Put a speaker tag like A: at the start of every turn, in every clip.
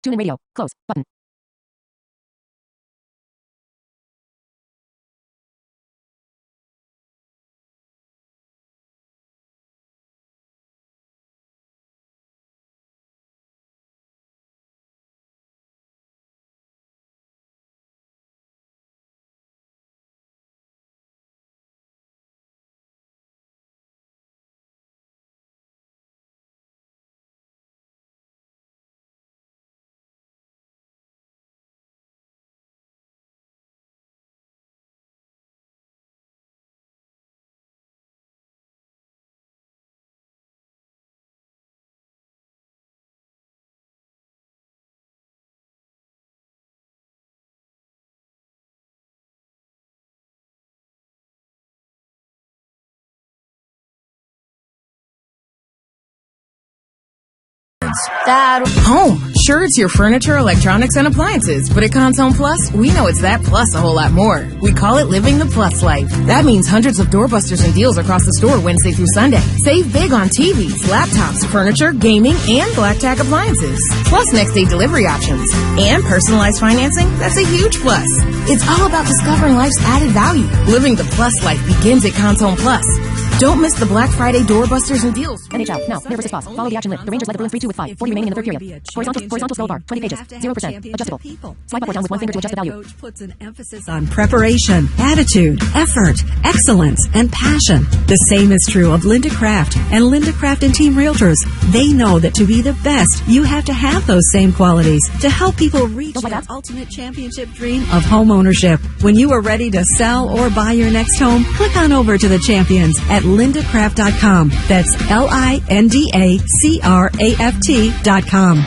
A: Tune in radio. Close. Button.
B: Home. Sure, it's your furniture, electronics, and appliances, but at Conn's Home Plus, we know it's that plus a whole lot more. We call it living the plus life. That means hundreds of doorbusters and deals across the store Wednesday through Sunday. Save big on TVs, laptops, furniture, gaming, and black tag appliances. Plus next day delivery options. And personalized financing, that's a huge plus. It's all about discovering life's added value. Living the plus life begins at Conn's Home Plus. Don't miss the Black Friday doorbusters and deals.
A: NHL. Now, Near versus Boss. Follow the action list. The Rangers led the Bruins 3-2 with 5. 40 remaining in the third period. Horizontal scroll bar. 20 pages. 0%. Adjustable. Swipe up or down with one finger to adjust the value.
C: Coach puts an emphasis on preparation, attitude, effort, excellence, and passion. The same is true of Linda Craft and Linda Craft and Team Realtors. They know that to be the best, you have to have those same qualities to help people reach their ultimate championship dream of home ownership. When you are ready to sell or buy your next home, click on over to the champions at lindacraft.com. That's LINDACRAFT.com.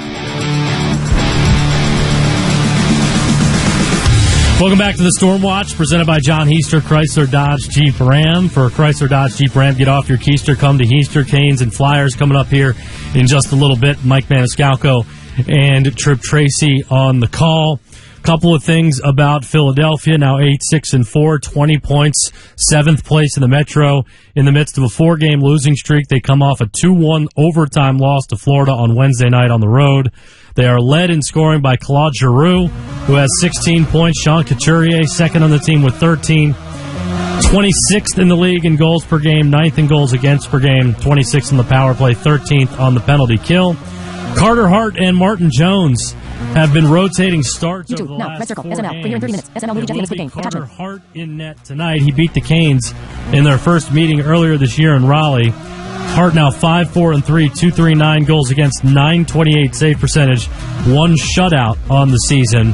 D: Welcome back to the Storm Watch, presented by John Heister, Chrysler Dodge Jeep Ram. For Chrysler Dodge Jeep Ram, get off your keister, come to Heister. Canes and Flyers coming up here in just a little bit. Mike Maniscalco and Trip Tracy on the call. Couple of things about Philadelphia, now 8-6-4, 20 points, 7th place in the Metro. In the midst of a 4-game losing streak, they come off a 2-1 overtime loss to Florida on Wednesday night on the road. They are led in scoring by Claude Giroux, who has 16 points. Sean Couturier, second on the team with 13. 26th in the league in goals per game, 9th in goals against per game, 26th in the power play, 13th on the penalty kill. Carter Hart and Martin Jones have been rotating starts over the last 4 games.
A: Premier in 30 minutes. SNL movie Jeff game.
D: Carter Hart in net tonight. He beat the Canes in their first meeting earlier this year in Raleigh. Hart now 5-4-3, 239 goals against, 928 save percentage, 1 shutout on the season.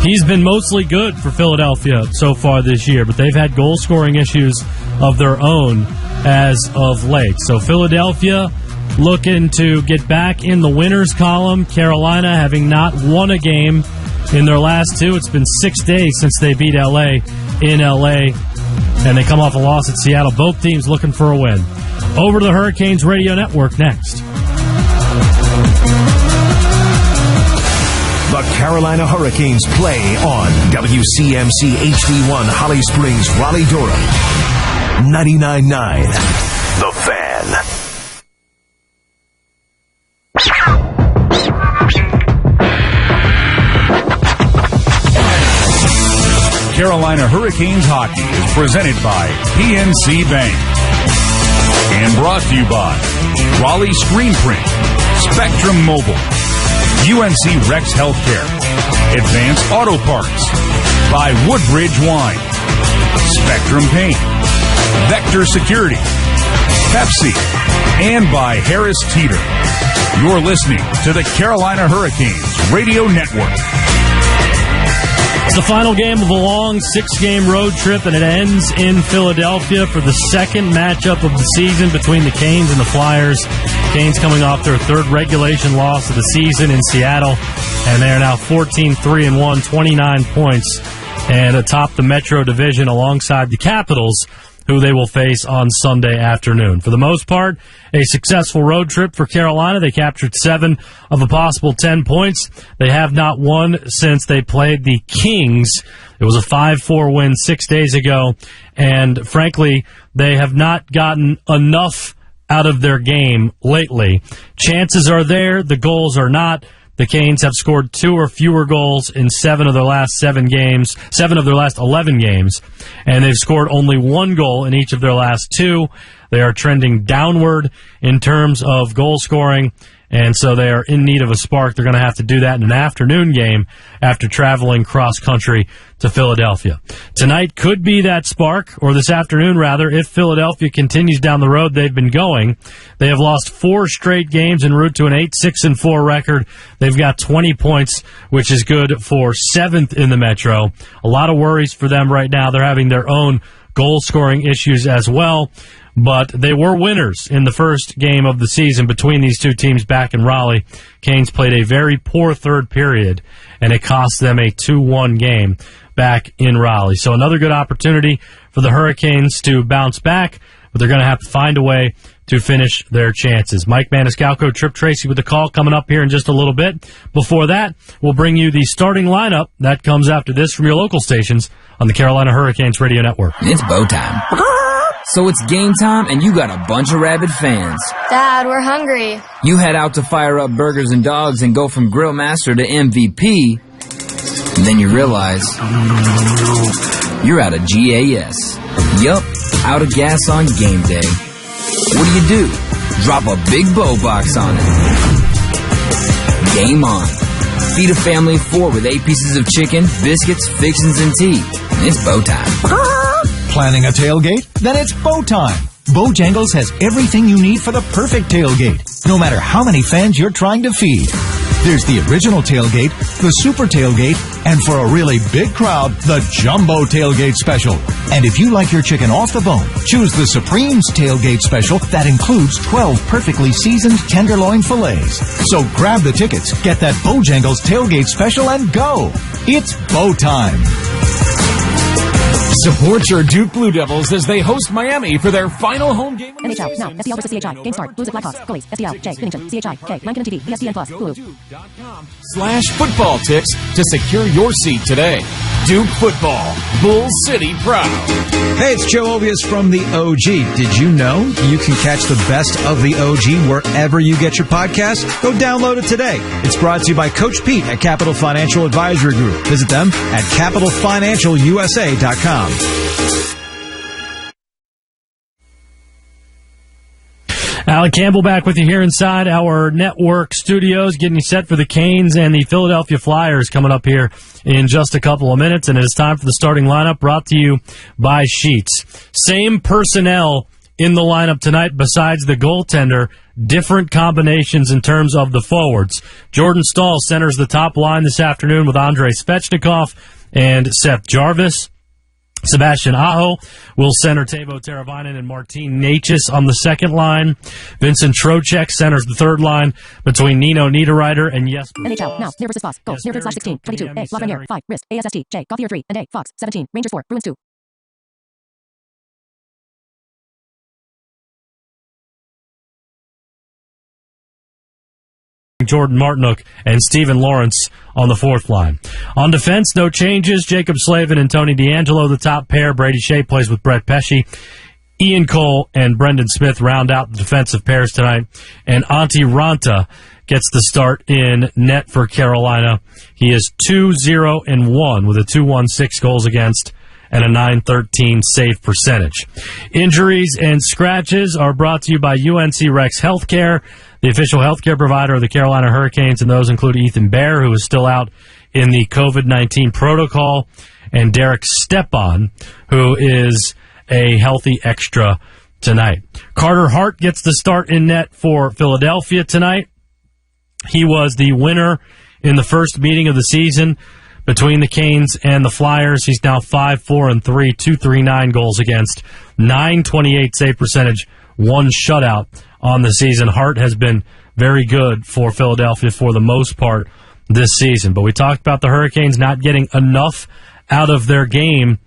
D: He's been mostly good for Philadelphia so far this year, but they've had goal-scoring issues of their own as of late. So Philadelphia looking to get back in the winners column. Carolina having not won a game in their last 2. It's been 6 days since they beat L.A. in L.A., and they come off a loss at Seattle. Both teams looking for a win. Over to the Hurricanes Radio Network next.
E: The Carolina Hurricanes play on WCMC HD1 Holly Springs, Raleigh-Durham. 99.9 The Fan.
F: Carolina Hurricanes hockey is presented by PNC Bank and brought to you by Raleigh Screen Print, Spectrum Mobile, UNC Rex Healthcare, Advanced Auto Parts, by Woodbridge Wine, Spectrum Paint, Vector Security, Pepsi, and by Harris Teeter. You're listening to the Carolina Hurricanes Radio Network.
D: It's the final game of a long 6-game road trip, and it ends in Philadelphia for the second matchup of the season between the Canes and the Flyers. Canes coming off their 3rd regulation loss of the season in Seattle, and they are now 14-3-1, 29 points, and atop the Metro Division alongside the Capitals, who they will face on Sunday afternoon. For the most part, a successful road trip for Carolina. They captured 7 of a possible 10 points. They have not won since they played the Kings. It was a 5-4 win 6 days ago, and frankly, they have not gotten enough out of their game lately. Chances are there, the goals are not. The Canes have scored 2 or fewer goals in 7 of their last 11 games, and they've scored only 1 goal in each of their last 2. They are trending downward in terms of goal scoring, and so they are in need of a spark. They're going to have to do that in an afternoon game after traveling cross-country to Philadelphia. Tonight could be that spark, or this afternoon, rather, if Philadelphia continues down the road they've been going. They have lost 4 straight games en route to an 8-6-4 record. They've got 20 points, which is good for 7th in the Metro. A lot of worries for them right now. They're having their own goal-scoring issues as well. But they were winners in the first game of the season between these two teams back in Raleigh. Canes played a very poor third period, and it cost them a 2-1 game back in Raleigh. So another good opportunity for the Hurricanes to bounce back, but they're going to have to find a way to finish their chances. Mike Maniscalco, Trip Tracy with the call coming up here in just a little bit. Before that, we'll bring you the starting lineup. That comes after this from your local stations on the Carolina Hurricanes Radio Network.
G: It's bow time. So it's game time, and you got a bunch of rabid fans.
H: Dad, we're hungry.
G: You head out to fire up burgers and dogs and go from grill master to MVP. And then you realize you're out of GAS. Yup, out of gas on game day. What do? Drop a big bow box on it. Game on. Feed a family of 4 with 8 pieces of chicken, biscuits, fixins, and tea. It's bow time.
I: Planning a tailgate? Then it's bow time. Bojangles has everything you need for the perfect tailgate, no matter how many fans you're trying to feed. There's the original tailgate, the super tailgate, and for a really big crowd, the jumbo tailgate special. And if you like your chicken off the bone, choose the Supreme's tailgate special that includes 12 perfectly seasoned tenderloin fillets. So grab the tickets, get that Bojangles tailgate special, and go. It's bow time.
J: Support your Duke Blue Devils as they host Miami for their final home game.
A: NHL, now, SDL versus CHI. Game start. Blues at Blackhawks. Goalies, SDL, J, Binnington, CHI, K, 9 TV, ESPN+, Hulu.
J: /football ticks to secure your seat today. Duke football. Bull City proud.
K: Hey, it's Joe Ovius from the OG. Did you know you can catch the best of the OG wherever you get your podcast? Go download it today. It's brought to you by Coach Pete at Capital Financial Advisory Group. Visit them at capitalfinancialusa.com.
D: Alec Campbell back with you here inside our network studios, getting you set for the Canes and the Philadelphia Flyers coming up here in just a couple of minutes. And it is time for the starting lineup, brought to you by Sheets. Same personnel in the lineup tonight besides the goaltender, different combinations in terms of the forwards. Jordan Staal centers the top line this afternoon with Andrei Svechnikov and Seth Jarvis. Sebastian Aho will center Teuvo Teravainen and Martin Necas on the second line. Vincent Trocheck centers the third line between Nino Niederreiter and Jesper.
A: NHL, now, Near versus Fox. Go, Near 3/16, 22, A, Lafreniere, 5, Wrist, ASST, J, Gauthier 3, and A, Fox, 17, Rangers 4, Bruins 2.
D: Jordan Martinook and Steven Lawrence on the fourth line. On defense, no changes. Jacob Slavin and Tony DeAngelo, the top pair. Brady Shea plays with Brett Pesce. Ian Cole and Brendan Smith round out the defensive pairs tonight. And Antti Ranta gets the start in net for Carolina. He is 2-0-1 with a 2.16 goals against and a .913 save percentage. Injuries and scratches are brought to you by UNC Rex Healthcare, the official healthcare provider of the Carolina Hurricanes, and those include Ethan Bear, who is still out in the COVID-19 protocol, and Derek Stepan, who is a healthy extra tonight. Carter Hart gets the start in net for Philadelphia tonight. He was the winner in the first meeting of the season between the Canes and the Flyers. He's now 5-4-3, 239 goals against, .928 save percentage, 1 shutout on the season. Hart has been very good for Philadelphia for the most part this season. But we talked about the Hurricanes not getting enough out of their game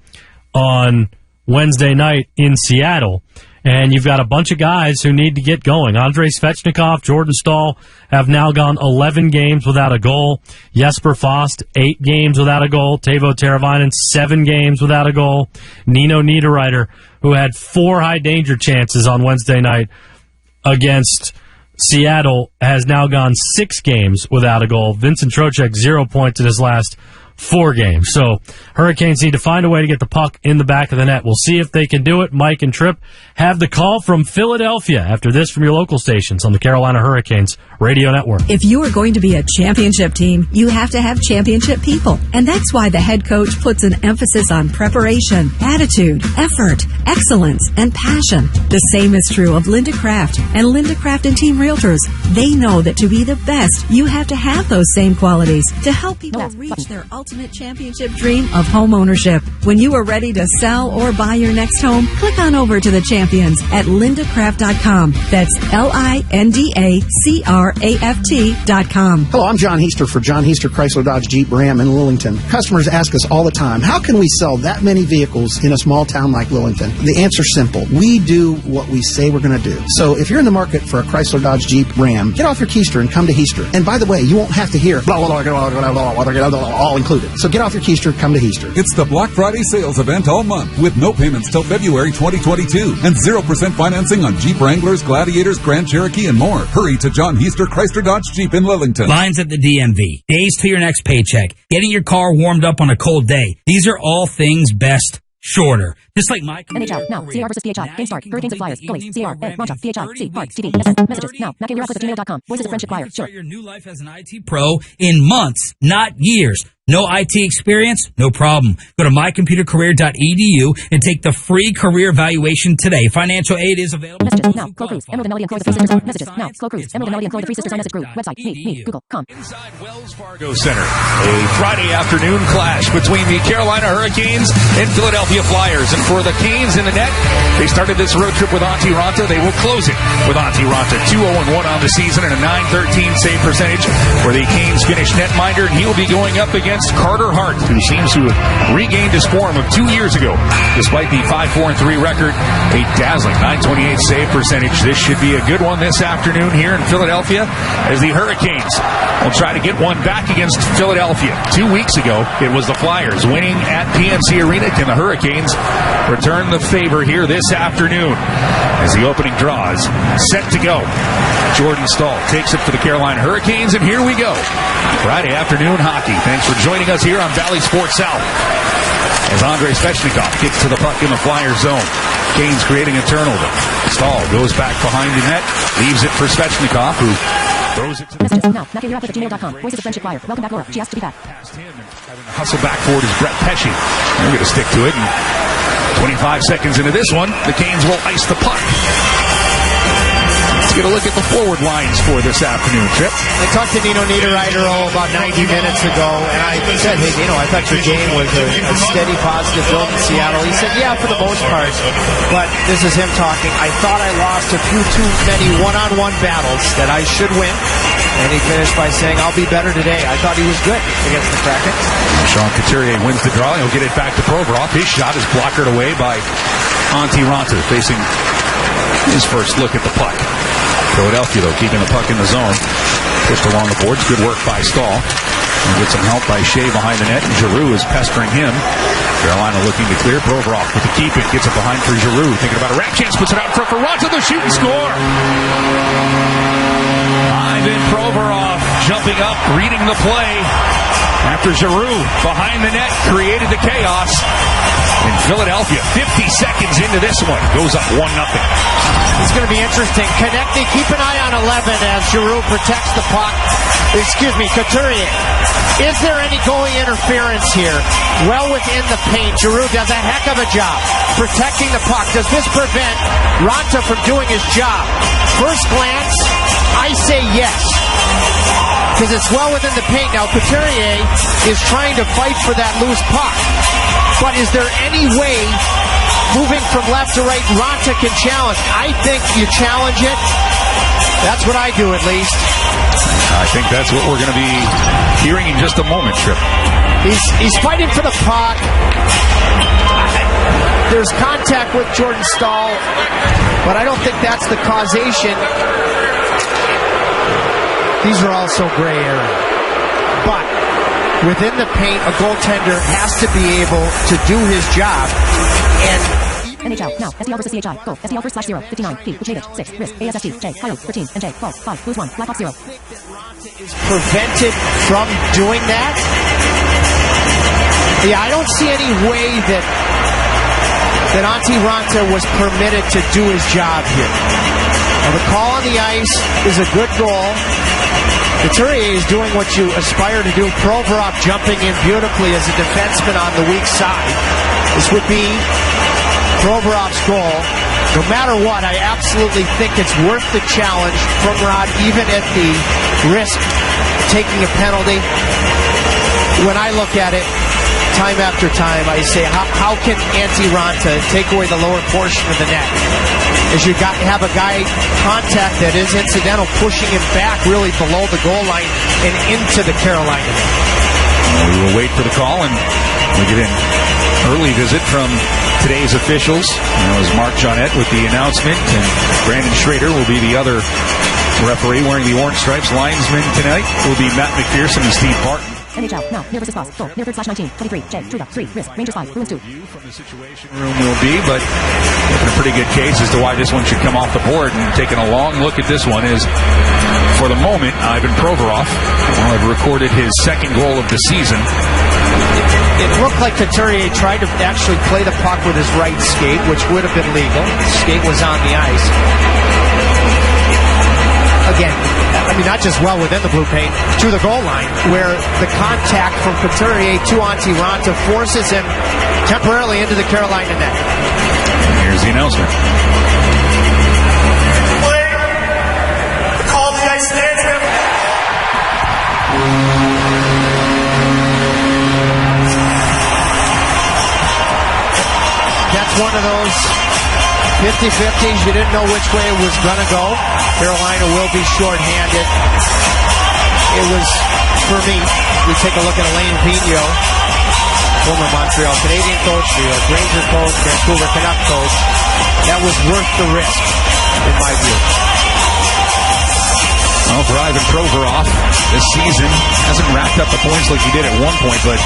D: on Wednesday night in Seattle. And you've got a bunch of guys who need to get going. Andrei Svechnikov, Jordan Staal have now gone 11 games without a goal. Jesper Fast, 8 games without a goal. Teuvo Teravainen, 7 games without a goal. Nino Niederreiter, who had 4 high-danger chances on Wednesday night against Seattle has now gone 6 games without a goal. Vincent Trocheck, 0 points in his last 4 games. So Hurricanes need to find a way to get the puck in the back of the net. We'll see if they can do it. Mike and Tripp have the call from Philadelphia after this from your local stations on the Carolina Hurricanes Radio Network.
C: If you are going to be a championship team, you have to have championship people. And that's why the head coach puts an emphasis on preparation, attitude, effort, excellence, and passion. The same is true of Linda Craft and Linda Craft and Team Realtors. They know that to be the best, you have to have those same qualities to help people reach their ultimate championship dream of home ownership. When you are ready to sell or buy your next home, click on over to the champions at lindacraft.com. That's LINDACRAFT.com.
H: Hello, I'm John Heister for John Heister Chrysler Dodge Jeep Ram in Lillington. Customers ask us all the time, how can we sell that many vehicles in a small town like Lillington? The answer's simple. We do what we say we're going to do. So if you're in the market for a Chrysler Dodge Jeep Ram, get off your keister and come to Heister. And by the way, you won't have to hear blah, blah, blah, blah, blah, blah, blah, all included. So get off your keister, come to Heister.
L: It's the Black Friday sales event all month with no payments till February 2022 and 0% financing on Jeep Wranglers, Gladiators, Grand Cherokee, and more. Hurry to John Heister Chrysler Dodge Jeep in Lillington.
M: Lines at the DMV. Days to your next paycheck. Getting your car warmed up on a cold day. These are all things best shorter. Just like my
A: NHL, now, CR versus PHI, game start, Hurricanes and Flyers, goalies, CR, Ed, Roncha, PHI, C, Mark, CD, SN, messages, now, McAvoy@gmail.com, voices of friendship choir, sure.
M: Start your new life as an IT pro in months, not years. No IT experience? No problem. Go to mycomputercareer.edu and take the free career evaluation today. Financial aid is available.
A: Messages, now, Chloe Cruz, Emerald and Melody and Chloe the Three Sisters, messages, now, Chloe Cruz, Emerald and Melody and Chloe the Three Sisters message group, website, me, Google, com.
F: Inside Wells Fargo Center, a Friday afternoon clash between the Carolina Hurricanes and Philadelphia Flyers. And for the Canes in the net, they started this road trip with Antti Raanta. They will close it with Antti Raanta. 2-0-1 on the season and a .913 save percentage for the Canes Finnish netminder. And he'll be going up against Carter Hart, who seems to have regained his form of 2 years ago. Despite the 5-4-3 record, a dazzling .928 save percentage. This should be a good one this afternoon here in Philadelphia as the Hurricanes will try to get one back against Philadelphia. 2 weeks ago, it was the Flyers winning at PNC Arena. Can the Hurricanes return the favor here this afternoon as the opening draw is set to go? Jordan Staal takes it for the Carolina Hurricanes, and here we go. Friday afternoon hockey. Thanks for joining us here on Valley Sports South as Andrei Svechnikov kicks to the puck in the Flyers zone. Canes creating a turnover. Staal goes back behind the net, leaves it for Svechnikov, who throws it to
A: messages, now, McAvoy@gmail.com, voices of friendship choir, welcome back Laura, she has to be back.
F: past him and having to hustle back forward is Brett Pesce. We're going to stick to it. And 25 seconds into this one, the Canes will ice the puck. Let's get a look at the forward lines for this afternoon, Trip.
N: I talked to Nino Niederreiter about 90 minutes ago, and I said, hey, Nino, I thought your game was a steady, positive build in Seattle. He said, yeah, for the most part, but this is him talking. I thought I lost a few too many one-on-one battles that I should win, and he finished by saying, I'll be better today. I thought he was good against the Kraken.
F: Sean Couturier wins the draw. He'll get it back to Provorov. His shot is blockered away by Antti Raanta, facing his first look at the puck. Philadelphia, though, keeping the puck in the zone. Pushed along the boards. Good work by Staal. And get some help by Shea behind the net. And Giroux is pestering him. Carolina looking to clear. Provorov with the keeping. Gets it behind for Giroux. Thinking about a rat chance. Puts it out in front for Raanta. The shoot and score. Ivan Provorov jumping up, reading the play. After Giroux behind the net created the chaos. In Philadelphia, 50 seconds into this one, goes up 1-0.
N: It's going to be interesting. Connecting, keep an eye on 11 as Giroux protects the puck. Couturier. Is there any goalie interference here? Well within the paint. Giroux does a heck of a job protecting the puck. Does this prevent Raanta from doing his job? First glance, I say yes, because it's well within the paint. Now, Couturier is trying to fight for that loose puck. But is there any way, moving from left to right, Raanta can challenge? I think you challenge it. That's what I do, at least.
F: I think that's what we're going to be hearing in just a moment, Trip.
N: He's fighting for the puck. There's contact with Jordan Staal, but I don't think that's the causation. These are also gray area. But within the paint, a goaltender has to be able to do his job. And
A: NHL. Now. STL versus CHI. Goal. STL first /0. 59. P. Vucevic. 6. Risk. ASST. J. Coyote. 13. And J. Ball. 5. Blues 1. Blackhawks 0.
N: Is prevented from doing that? Yeah, I don't see any way that Antti Raanta was permitted to do his job here. Now, the call on the ice is a good goal. Couturier is doing what you aspire to do. Provorov jumping in beautifully as a defenseman on the weak side. This would be Provorov's goal. No matter what, I absolutely think it's worth the challenge from Rod, even at the risk of taking a penalty. When I look at it, time after time, I say, how can Antti Raanta take away the lower portion of the net? As you have a guy contact that is incidental, pushing him back really below the goal line and into the Carolina net.
F: We will wait for the call, and we get an early visit from today's officials. It was Mark Jeanette with the announcement, and Brandon Schrader will be the other referee wearing the orange stripes. Linesman tonight will be Matt McPherson and Steve Barton.
A: NHL. Now. Near versus Foss. Goal. Near third /19. 23. J. Truda. 3. Risk. Rangers 5. Bruins 2.
F: From the situation room will be, but making a pretty good case as to why this one should come off the board. And taking a long look at this one is, for the moment, Ivan Provorov will have recorded his second goal of the season.
N: It looked like Couturier tried to actually play the puck with his right skate, which would have been legal. The skate was on the ice. Again, I mean, not just well within the blue paint, to the goal line, where the contact from Couturier to Antti Raanta forces him temporarily into the Carolina net.
F: Here's the announcement.
O: Call the ice management.
N: That's one of those 50-50s. You didn't know which way it was going to go. Carolina will be shorthanded. It was, for me, we take a look at Alain Vigneault, former Montreal Canadian coach, the Ranger coach, Vancouver Canuck coach. That was worth the risk, in my view.
F: Well, for Ivan Provorov, this season hasn't racked up the points like he did at one point, but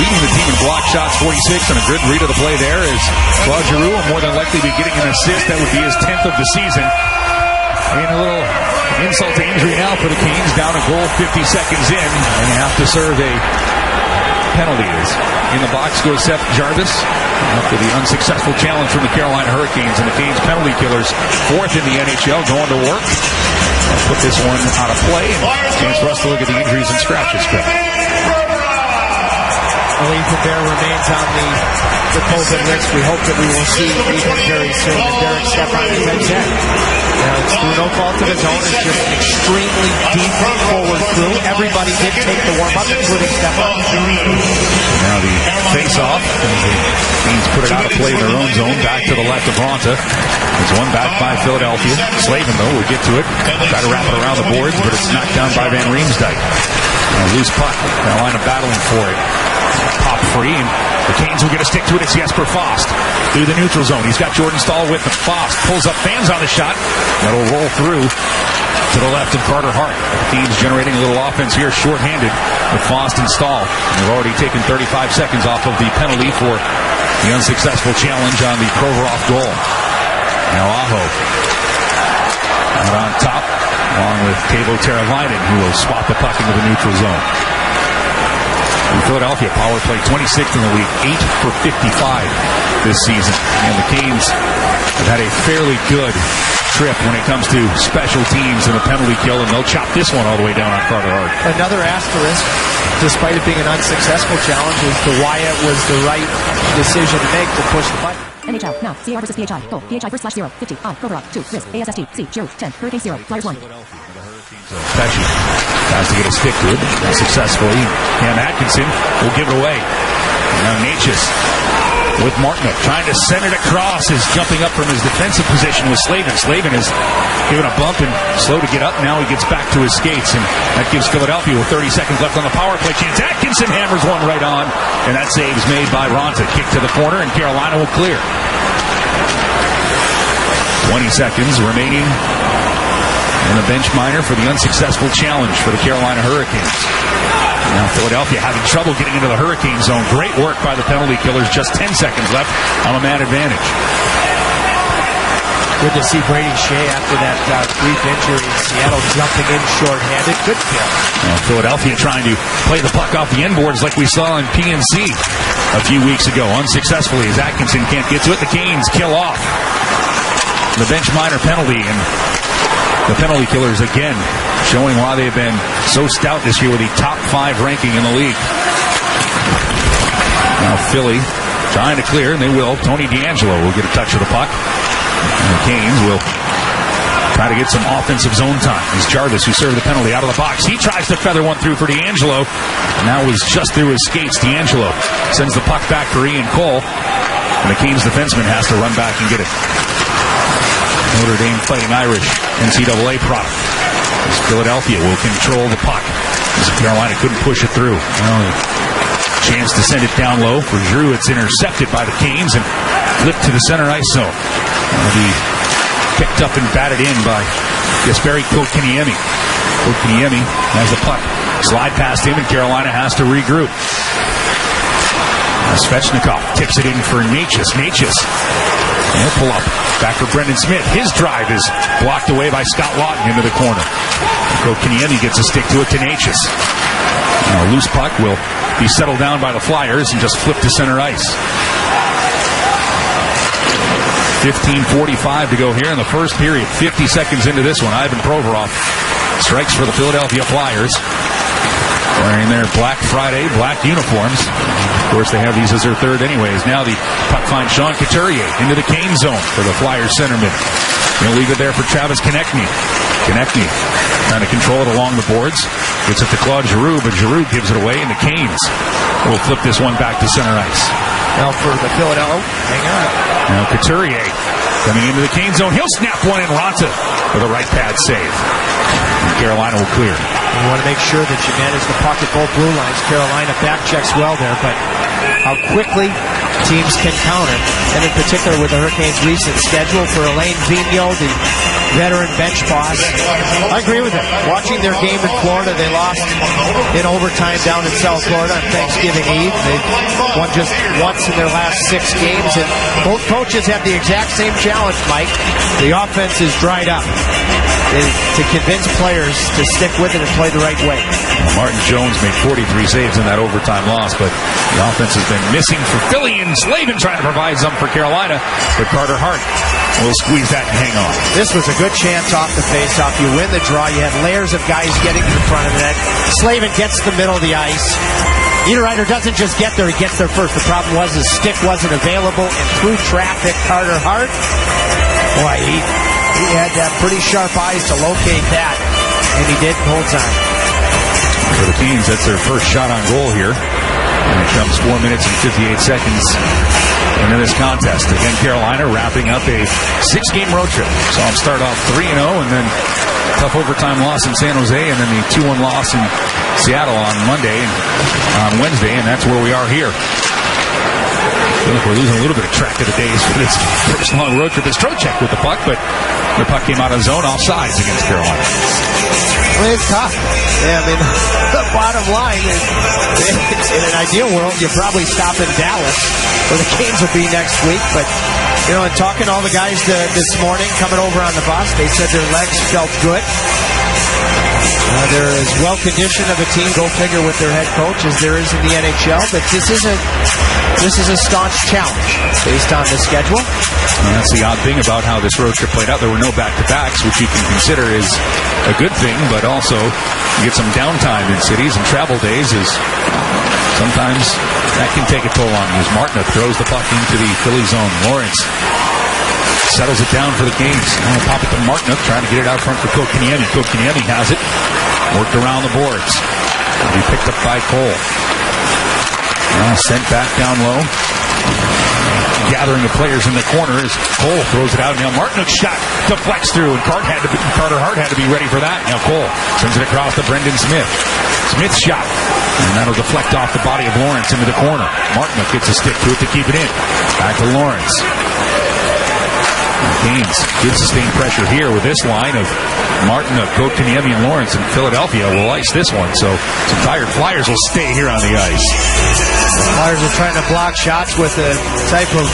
F: leading the team in block shots, 46, and a good read of the play there is Claude Giroux will more than likely be getting an assist. That would be his 10th of the season. And a little insult to injury now for the Canes, down a goal 50 seconds in, and have to serve a penalty. In the box goes Seth Jarvis after the unsuccessful challenge from the Carolina Hurricanes, and the Canes penalty killers, fourth in the NHL, going to work. Let's put this one out of play, and a chance for us to look at the injuries and scratches.
N: Ethan Bear remains on the COVID list. We hope that we will see Ethan very soon. And Derek Stepan, as I said, it's through no fault of his own. It's just an extremely deep forward through. Everybody did take the warm-up, including Stepan.
F: Now the face-off. The Canes put it out of play in their own zone. Back to the left of Raanta. There's one back by Philadelphia. Slavin, though, will get to it. Try to wrap it around the boards, but it's knocked down by Van Riemsdyk. A loose puck. Carolina battling for it. Pop free, and the Canes will get a stick to it. It's Jesper Fast through the neutral zone. He's got Jordan Staal with him. Fast pulls up, fans on the shot. That'll roll through to the left of Carter Hart. The team's generating a little offense here, shorthanded with Fast and Staal. They've already taken 35 seconds off of the penalty for the unsuccessful challenge on the Provorov goal. Now Aho out on top, along with Teuvo Teravainen, who will swap the puck into the neutral zone. In Philadelphia, power play 26th in the league, 8 for 55 this season. And the Canes have had a fairly good trip when it comes to special teams and a penalty kill, and they'll chop this one all the way down on Carter Hart.
N: Another asterisk, despite it being an unsuccessful challenge, as to why it was the right decision to make to push the button.
A: NHL. Now. CR versus PHI. Goal. PHI first /0. 50. I. Provorov. 2. Risk. ASST. C. Giroux. 10. Hurricanes 0. Flyers 1.
F: Pesci tries to get a stick to it successfully. Cam Atkinson will give it away. Now Natchez with Martinook trying to send it across, is jumping up from his defensive position with Slavin. Slavin is given a bump and slow to get up. Now he gets back to his skates, and that gives Philadelphia with 30 seconds left on the power play chance. Atkinson hammers one right on, and that save is made by Raanta. Kick to the corner, and Carolina will clear. 20 seconds remaining in the bench minor for the unsuccessful challenge for the Carolina Hurricanes. Now Philadelphia having trouble getting into the Hurricane zone. Great work by the penalty killers. Just 10 seconds left on a man advantage.
N: Good to see Brady Shea after that brief injury in Seattle jumping in short-handed. Good kill.
F: Now Philadelphia trying to play the puck off the end boards like we saw in PNC a few weeks ago. Unsuccessfully as Atkinson can't get to it. The Canes kill off the bench minor penalty, and the penalty killers again showing why they've been so stout this year with a top 5 ranking in the league. Now Philly trying to clear, and they will. Tony DeAngelo will get a touch of the puck. And the Canes will try to get some offensive zone time. It's Jarvis who served the penalty out of the box. He tries to feather one through for DeAngelo, and that was just through his skates. DeAngelo sends the puck back for Ian Cole, and the Canes defenseman has to run back and get it. Notre Dame Fighting Irish NCAA product. As Philadelphia will control the puck, as Carolina couldn't push it through. Well, chance to send it down low for Giroux. It's intercepted by the Canes and flipped to the center ice zone. It'll be picked up and batted in by Jesperi Kotkaniemi. Kotkaniemi has the puck. Slide past him, and Carolina has to regroup. Svechnikov tips it in for Natchez. Natchez. He'll pull up. Back for Brendan Smith. His drive is blocked away by Scott Lawton into the corner. Kotkaniemi gets a stick to it to Natchez. Now a loose puck will be settled down by the Flyers and just flip to center ice. 15:45 to go here in the first period. 50 seconds into this one. Ivan Provorov strikes for the Philadelphia Flyers, wearing their Black Friday black uniforms. Of course, they have these as their third anyways. Now the puck finds Sean Couturier into the Kane zone for the Flyers centerman. He'll leave it there for Travis Konechny. Konechny trying to control it along the boards. Gets it to Claude Giroux, but Giroux gives it away, and the Canes will flip this one back to center ice.
N: Now for the Philadelphia, hang on.
F: Now Couturier coming into the Kane zone. He'll snap one in. Ranta with a right pad save. And Carolina will clear.
N: You want to make sure that you manage the puck at both blue lines. Carolina back checks well there, but how quickly teams can counter, and in particular with the Hurricanes' recent schedule for Alain Vigneault, the veteran bench boss. I agree with him. Watching their game in Florida, they lost in overtime down in South Florida on Thanksgiving Eve. They've won just once in their last 6 games, and both coaches have the exact same challenge, Mike. The offense is dried up. To convince players to stick with it and play the right way.
F: Martin Jones made 43 saves in that overtime loss, but the offense has been missing for Philly, and Slavin trying to provide some for Carolina, but Carter Hart will squeeze that and hang on.
N: This was a good chance off the faceoff. You win the draw. You had layers of guys getting to the front of the net. Slavin gets to the middle of the ice. Niederreiter doesn't just get there, he gets there first. The problem was his stick wasn't available, and through traffic, Carter Hart, boy, he had pretty sharp eyes to locate that, and he did, holds on.
F: For the Canes, that's their first shot on goal here. And it comes 4 minutes and 58 seconds into this contest. Again, Carolina wrapping up a 6-game road trip. Saw them start off 3-0, and then tough overtime loss in San Jose, and then the 2-1 loss in Seattle on Monday and on Wednesday, and that's where we are here. I feel like we're losing a little bit of track of the days for this first long road trip. It's Trocheck with the puck, but the puck came out of the zone off sides against Carolina.
N: Well, it's tough. Yeah, I mean, the bottom line is, in an ideal world, you probably stop in Dallas, where the Canes will be next week. But, you know, in talking to all the guys this morning, coming over on the bus, they said their legs felt good. They're as well-conditioned of a team, go figure, with their head coach as there is in the NHL. But this is a staunch challenge based on the schedule.
F: And that's the odd thing about how this road trip played out. There were no back-to-backs, which you can consider is a good thing, but also you get some downtime in cities, and travel days is sometimes that can take a toll on you. As Martinook throws the puck into the Philly zone. Lawrence settles it down for the Canes. Now pop it to Martinook, trying to get it out front for Kotkaniemi. Kotkaniemi has it. Worked around the boards. It'll be picked up by Cole. Now sent back down low. Gathering the players in the corner as Cole throws it out. Now Martinook's shot deflects through, and Carter Hart had to be ready for that. Now Cole sends it across to Brendan Smith. Smith's shot, and that'll deflect off the body of Lawrence into the corner. Martinook gets a stick to it to keep it in. Back to Lawrence. Canes good sustained pressure here with this line of Martin, Kotkaniemi, and Lawrence, and Philadelphia will ice this one. So some tired Flyers will stay here on the ice.
N: The Flyers are trying to block shots with the type of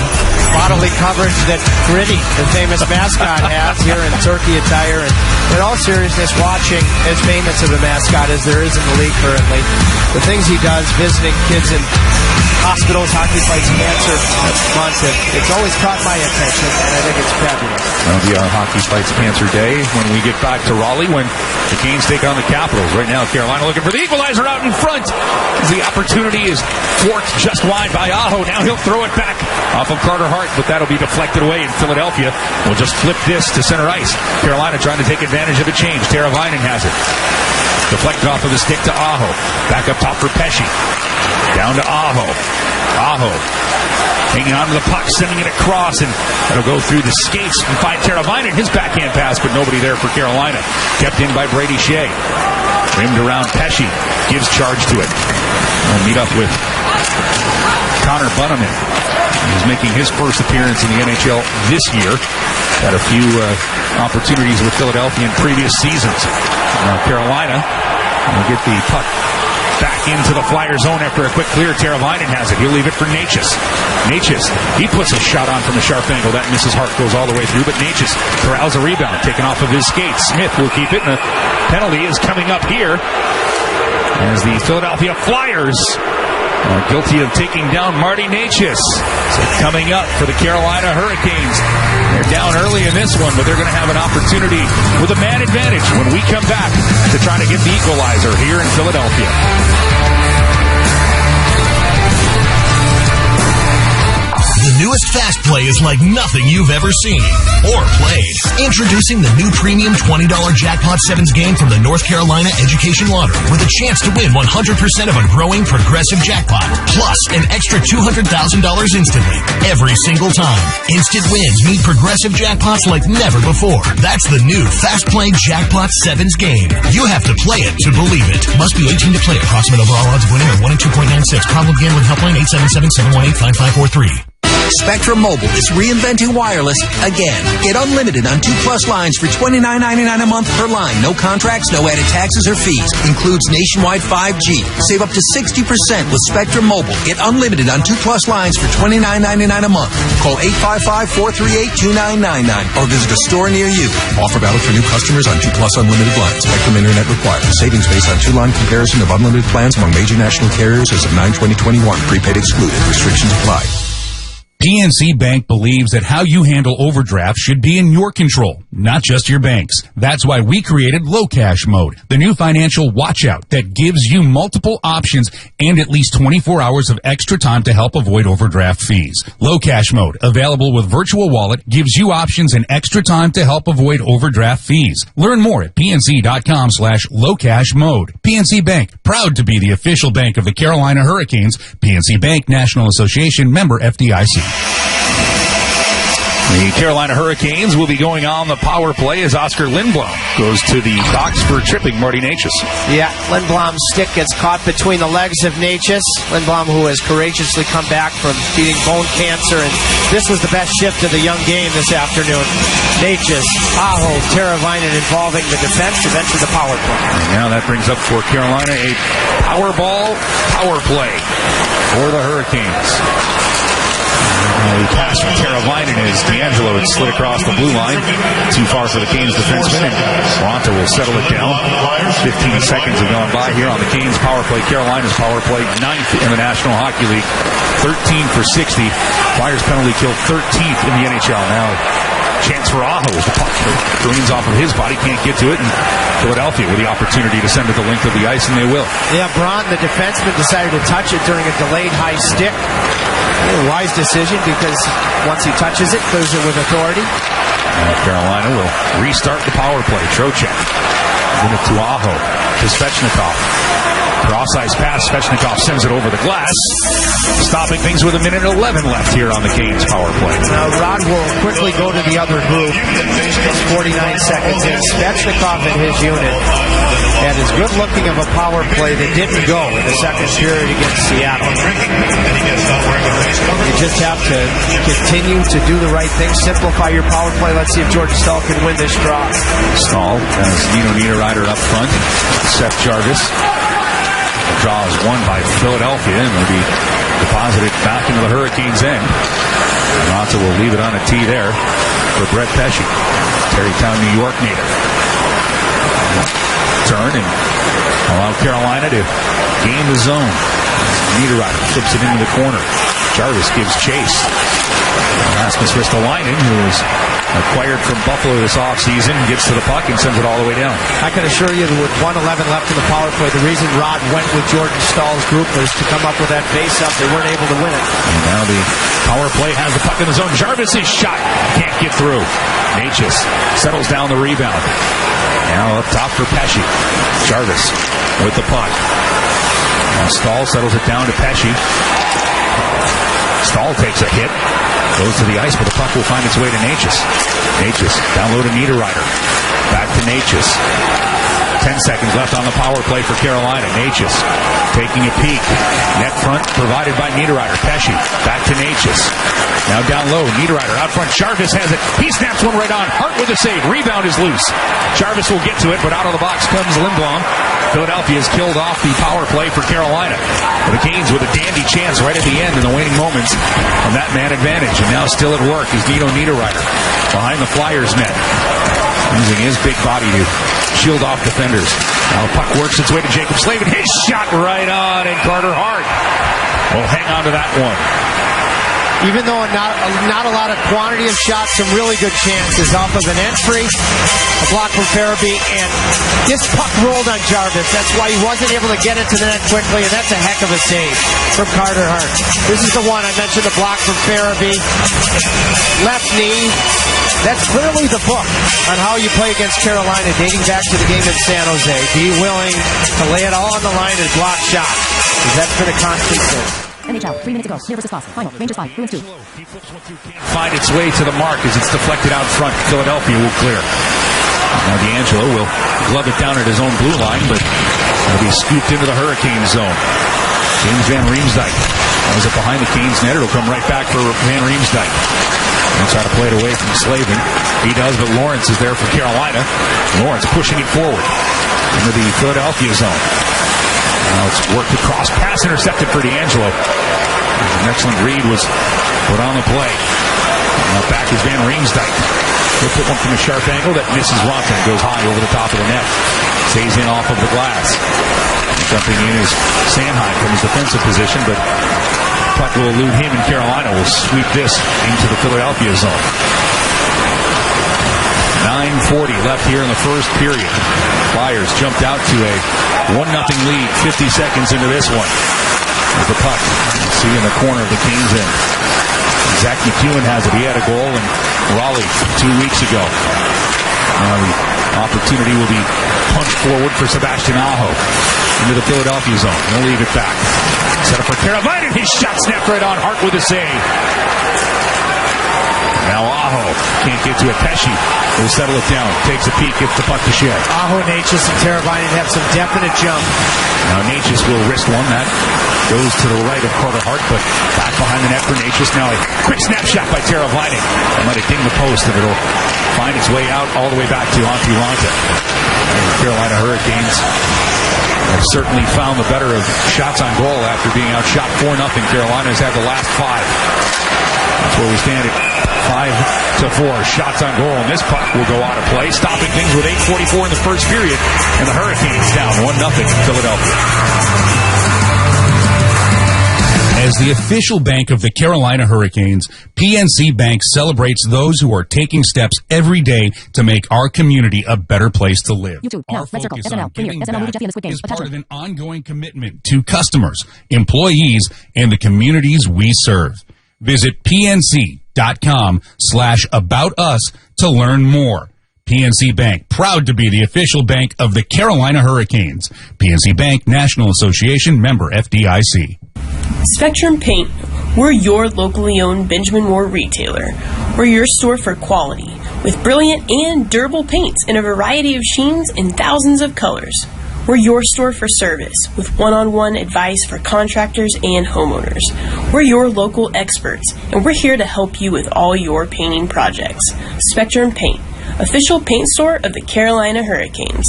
N: bodily coverage that Gritty, the famous mascot, has here in Turkey attire. And in all seriousness, watching as famous of a mascot as there is in the league currently, the things he does, visiting kids in hospitals, Hockey Fights Cancer Month, it's always caught my attention, and I think it's fabulous.
F: That'll be our Hockey Fights Cancer Day when we get back to Raleigh, when the Canes take on the Capitals. Right now, Carolina looking for the equalizer out in front. The opportunity is forked just wide by Aho. Now he'll throw it back off of Carter Hart, but that'll be deflected away, and Philadelphia will just flip this to center ice. Carolina trying to take advantage of a change. Teravainen has it. Deflected off of the stick to Aho. Back up top for Pesce. Down to Aho. Aho hanging on to the puck, sending it across, and that'll go through the skates and find Teravainen. His backhand pass, but nobody there for Carolina. Kept in by Brady Shea. Rimmed around Pesce. Gives charge to it. We'll meet up with Connor Bunnaman. He's making his first appearance in the NHL this year. Had a few opportunities with Philadelphia in previous seasons. Now Carolina will get the puck back into the Flyer zone after a quick clear. Teravainen has it. He'll leave it for Necas. Necas, he puts a shot on from the sharp angle. That misses. Hart goes all the way through, but Necas corrals a rebound, taken off of his skates. Smith will keep it, and the penalty is coming up here as the Philadelphia Flyers are guilty of taking down Marty Necas. So coming up for the Carolina Hurricanes. They're down early in this one, but they're going to have an opportunity with a man advantage when we come back to try to get the equalizer here in Philadelphia.
E: The newest Fast Play is like nothing you've ever seen or played. Introducing the new premium $20 Jackpot Sevens game from the North Carolina Education Lottery with a chance to win 100% of a growing progressive jackpot, plus an extra $200,000 instantly every single time. Instant wins mean progressive jackpots like never before. That's the new Fast Play Jackpot Sevens game. You have to play it to believe it. Must be 18 to play. Approximate overall odds of winning are 1 in 2.96. Problem gambling helpline 877-718-5543.
O: Spectrum Mobile is reinventing wireless again. Get unlimited on 2+ lines for $29.99 a month per line. No contracts, no added taxes or fees. Includes nationwide 5G. Save up to 60% with Spectrum Mobile. Get unlimited on 2+ lines for $29.99 a month. Call 855-438-2999 or visit a store near you. Offer valid for new customers on 2+ unlimited lines. Spectrum Internet required. Savings based on 2-line comparison of unlimited plans among major national carriers as of 9/20/21. Prepaid excluded. Restrictions apply.
F: PNC Bank believes that how you handle overdraft should be in your control, not just your bank's. That's why we created Low Cash Mode, the new financial watch-out that gives you multiple options and at least 24 hours of extra time to help avoid overdraft fees. Low Cash Mode, available with Virtual Wallet, gives you options and extra time to help avoid overdraft fees. Learn more at pnc.com/lowcashmode. PNC Bank, proud to be the official bank of the Carolina Hurricanes. PNC Bank, National Association, member FDIC. The Carolina Hurricanes will be going on the power play as Oscar Lindblom goes to the box for tripping Marty Necas.
N: Yeah, Lindblom's stick gets caught between the legs of Necas. Lindblom, who has courageously come back from beating bone cancer, and this was the best shift of the young game this afternoon. Necas, Aho, Teravainen involving the defense to enter the power play.
F: And now that brings up for Carolina a Powerball power play for the Hurricanes. The pass from Teravainen is D'Angelo. It slid across the blue line. Too far for the Canes defenseman, and Toronto will settle it down. 15 seconds have gone by here on the Canes power play. Carolina's power play, 9th in the National Hockey League. 13 for 60. Flyers penalty kill 13th in the NHL. Now, chance for Aho as the puck careens off of his body. Can't get to it, and Philadelphia with the opportunity to send it the length of the ice, and they will.
N: Yeah, Braun, the defenseman, decided to touch it during a delayed high stick. A wise decision, because once he touches it, clears it with authority.
F: Carolina will restart the power play. Trocheck in it to Aho, to Svechnikov. Cross-ice pass, Svechnikov sends it over the glass. Stopping things with 1:11 left here on the Canes power play.
N: Now Rod will quickly go to the other group. 49 seconds in. Svechnikov and his unit had as good looking of a power play that didn't go in the second period against Seattle. You just have to continue to do the right thing, simplify your power play. Let's see if Jordan Staal can win this draw.
F: Staal has Nino Niederreiter up front. Seth Jarvis. The draw is won by Philadelphia and will be deposited back into the Hurricanes' end. Raanta will leave it on a tee there for Brett Pesce, Tarrytown, New York native. Turn and allow Carolina to gain the zone. Niederreiter flips it into the corner. Jarvis gives chase. Rasmus Ristolainen, who was acquired from Buffalo this offseason, gets to the puck and sends it all the way down.
N: I can assure you that with 1:11 left in the power play, the reason Rod went with Jordan Staal's group was to come up with that face-up. They weren't able to win it.
F: And now the power play has the puck in the zone. Jarvis' shot can't get through. Necas settles down the rebound. Now up top for Pesce. Jarvis with the puck. Now Staal settles it down to Pesce. Staal takes a hit. Goes to the ice, but the puck will find its way to Necas. Necas down low to Niederreiter. Back to Necas. 10 seconds left on the power play for Carolina. Necas taking a peek. Net front provided by Niederreiter. Pesce back to Necas. Now down low. Niederreiter out front. Jarvis has it. He snaps one right on. Hart with a save. Rebound is loose. Jarvis will get to it, but out of the box comes Lindblom. Philadelphia has killed off the power play for Carolina. The Canes with a dandy chance right at the end in the waning moments on that man advantage. And now still at work is Nino Niederreiter behind the Flyers net, using his big body to shield off defenders. Now puck works its way to Jacob Slavin. His shot right on, and Carter Hart will hang on to that one.
N: Even though not a lot of quantity of shots, some really good chances off of an entry, a block from Farabee, and this puck rolled on Jarvis. That's why he wasn't able to get it to the net quickly, and that's a heck of a save from Carter Hart. This is the one I mentioned, the block from Farabee. Left knee. That's clearly the book on how you play against Carolina, dating back to the game in San Jose. Be willing to lay it all on the line and block shots, because that's been a constant thing.
A: NHL, 3 minutes ago. Clear versus Foss. Final. Rangers 5, Bruins 2.
F: Find its way to the mark as it's deflected out front. Philadelphia will clear. Now D'Angelo will glove it down at his own blue line, but it'll be scooped into the Hurricane zone. James Van Riemsdyk has it behind the Canes net. It'll come right back for Van Riemsdyk. He'll try to play it away from Slavin. He does, but Lawrence is there for Carolina. Lawrence pushing it forward into the Philadelphia zone. Now it's worked across, pass intercepted for D'Angelo. An excellent read was put on the play. Now back is Van Riemsdyk. He'll put one from a sharp angle that misses Raanta and goes high over the top of the net. Stays in off of the glass. Jumping in is Sanheim from his defensive position, but puck will elude him, and Carolina will sweep this into the Philadelphia zone. 9:40 left here in the first period. Flyers jumped out to a 1-0 lead 50 seconds into this one. With the puck, you see in the corner of the Canes end. Zach McEwen has it. He had a goal in Raleigh 2 weeks ago. Now the opportunity will be punched forward for Sebastian Aho into the Philadelphia zone. He'll leave it back. Set up for Carolina. His shot snapped right on. Hart with a save. Now Aho can't get to it. Pesce will settle it down. Takes a peek, gets the puck to Shea.
N: Aho, Necas, and Teravainen have some definite jump.
F: Now Necas will wrist one. That goes to the right of Carter Hart, but back behind the net for Necas. Now a quick snapshot by Teravainen. That might have dinged the post, and it'll find its way out all the way back to Antti Raanta. And the Carolina Hurricanes have certainly found the better of shots on goal after being outshot 4-0. Carolina's had the last 5. That's where we stand at 5-4 shots on goal, and this puck will go out of play, stopping things with 8:44 in the first period, and the Hurricanes down 1-0 in Philadelphia.
P: As the official bank of the Carolina Hurricanes, PNC Bank celebrates those who are taking steps every day to make our community a better place to live.
A: YouTube,
P: our
A: now, Red Circle,
P: focus
A: SNL,
P: on
A: Premier,
P: giving
A: SNL,
P: back
A: Jeffy and the Squid Game.
P: is part of
A: Attachment.
P: an ongoing commitment to customers, employees, and the communities we serve. Visit pnc.com/about us to learn more. PNC Bank, proud to be the official bank of the Carolina Hurricanes. PNC Bank, National Association, member FDIC.
Q: Spectrum Paint. We're your locally owned Benjamin Moore retailer. We're your store for quality, with brilliant and durable paints in a variety of sheens and thousands of colors. We're your store for service with one-on-one advice for contractors and homeowners. We're your local experts, and we're here to help you with all your painting projects. Spectrum Paint, official paint store of the Carolina Hurricanes.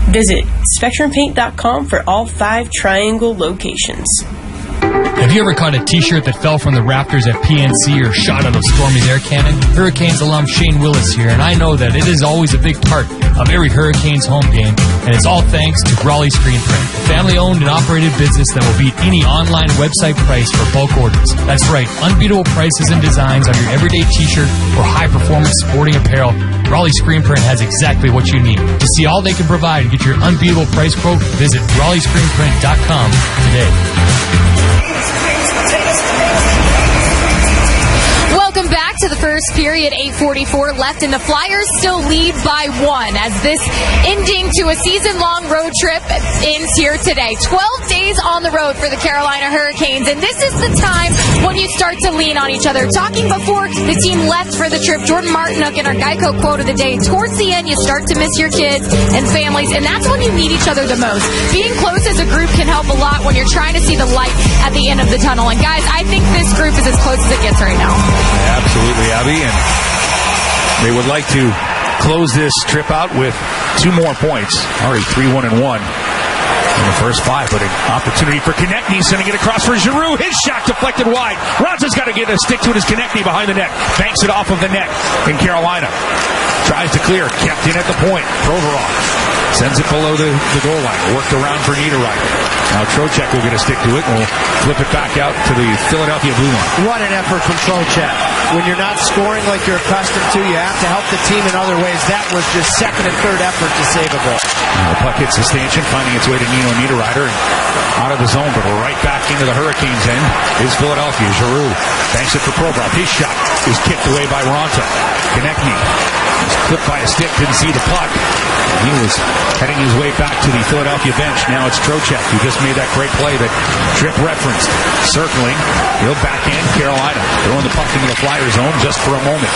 Q: Visit SpectrumPaint.com for all 5 Triangle locations.
R: Have you ever caught a t-shirt that fell from the rafters at PNC or shot out of Stormy's air cannon? Hurricanes alum Shane Willis here, and I know that it is always a big part of every Hurricanes home game, and it's all thanks to Raleigh Screen Print, a family-owned and operated business that will beat any online website price for bulk orders. That's right, unbeatable prices and designs on your everyday t-shirt or high-performance sporting apparel. Raleigh Screen Print has exactly what you need. To see all they can provide and get your unbeatable price quote, visit RaleighScreenPrint.com today.
S: Welcome back to the first period, 8:44 left, and the Flyers still lead by 1 as this ending to a season-long road trip ends here today. 12 days on the road for the Carolina Hurricanes, and this is the time when you start to lean on each other. Talking before the team left for the trip, Jordan Martinook in our Geico quote of the day, towards the end you start to miss your kids and families, and that's when you need each other the most. Being close as a group can help a lot when you're trying to see the light at the end of the tunnel, and guys, I think this group is as close as it gets right now.
F: Absolutely, Abby, and they would like to close this trip out with 2 more points. Already 3-1-1 in the first 5, but an opportunity for Konechny, sending it across for Giroux. His shot deflected wide. Ronta's got to get a stick to it as Konechny behind the net. Banks it off of the net in Carolina. Tries to clear, kept in at the point. Provorov sends it below the goal line. Worked around for Niederreiter. Now Trocheck will get a stick to it and will flip it back out to the Philadelphia blue line.
N: What an effort from Trocheck. When you're not scoring like you're accustomed to, you have to help the team in other ways. That was just second and third effort to save a goal.
F: The puck hits the stanchion, finding its way to Nino Niederreiter and out of the zone, but right back into the Hurricanes' end is Philadelphia. Giroux banks it for Provorov. His shot is kicked away by Ronta. Konechny was clipped by a stick, didn't see the puck. He was heading his way back to the Philadelphia bench. Now it's Trocheck who just made that great play that Tripp referenced. Circling, he'll backhand Carolina. Throwing the puck into the Flyer zone just for a moment.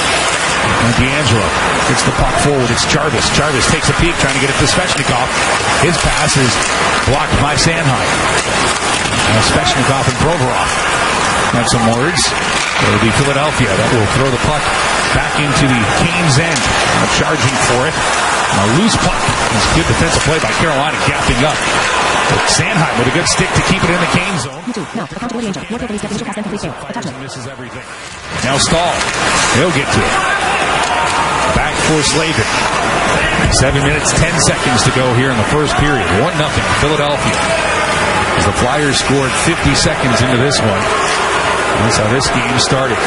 F: And D'Angelo gets the puck forward. It's Jarvis. Jarvis takes a peek, trying to get it to Svechnikov. His pass is blocked by Sanheim. Now Svechnikov and Provorov have some words. It'll be Philadelphia that will throw the puck back into the Canes' end. Charging for it. A loose puck. It's good defensive play by Carolina, gapping up. But Sanheim with a good stick to keep it in the Canes zone. Misses everything. Now Stahl. He'll get to it. Back for Slavin. 7 minutes, 10 seconds to go here in the first period. 1-0 Philadelphia. As the Flyers scored 50 seconds into this one. That's how this game started.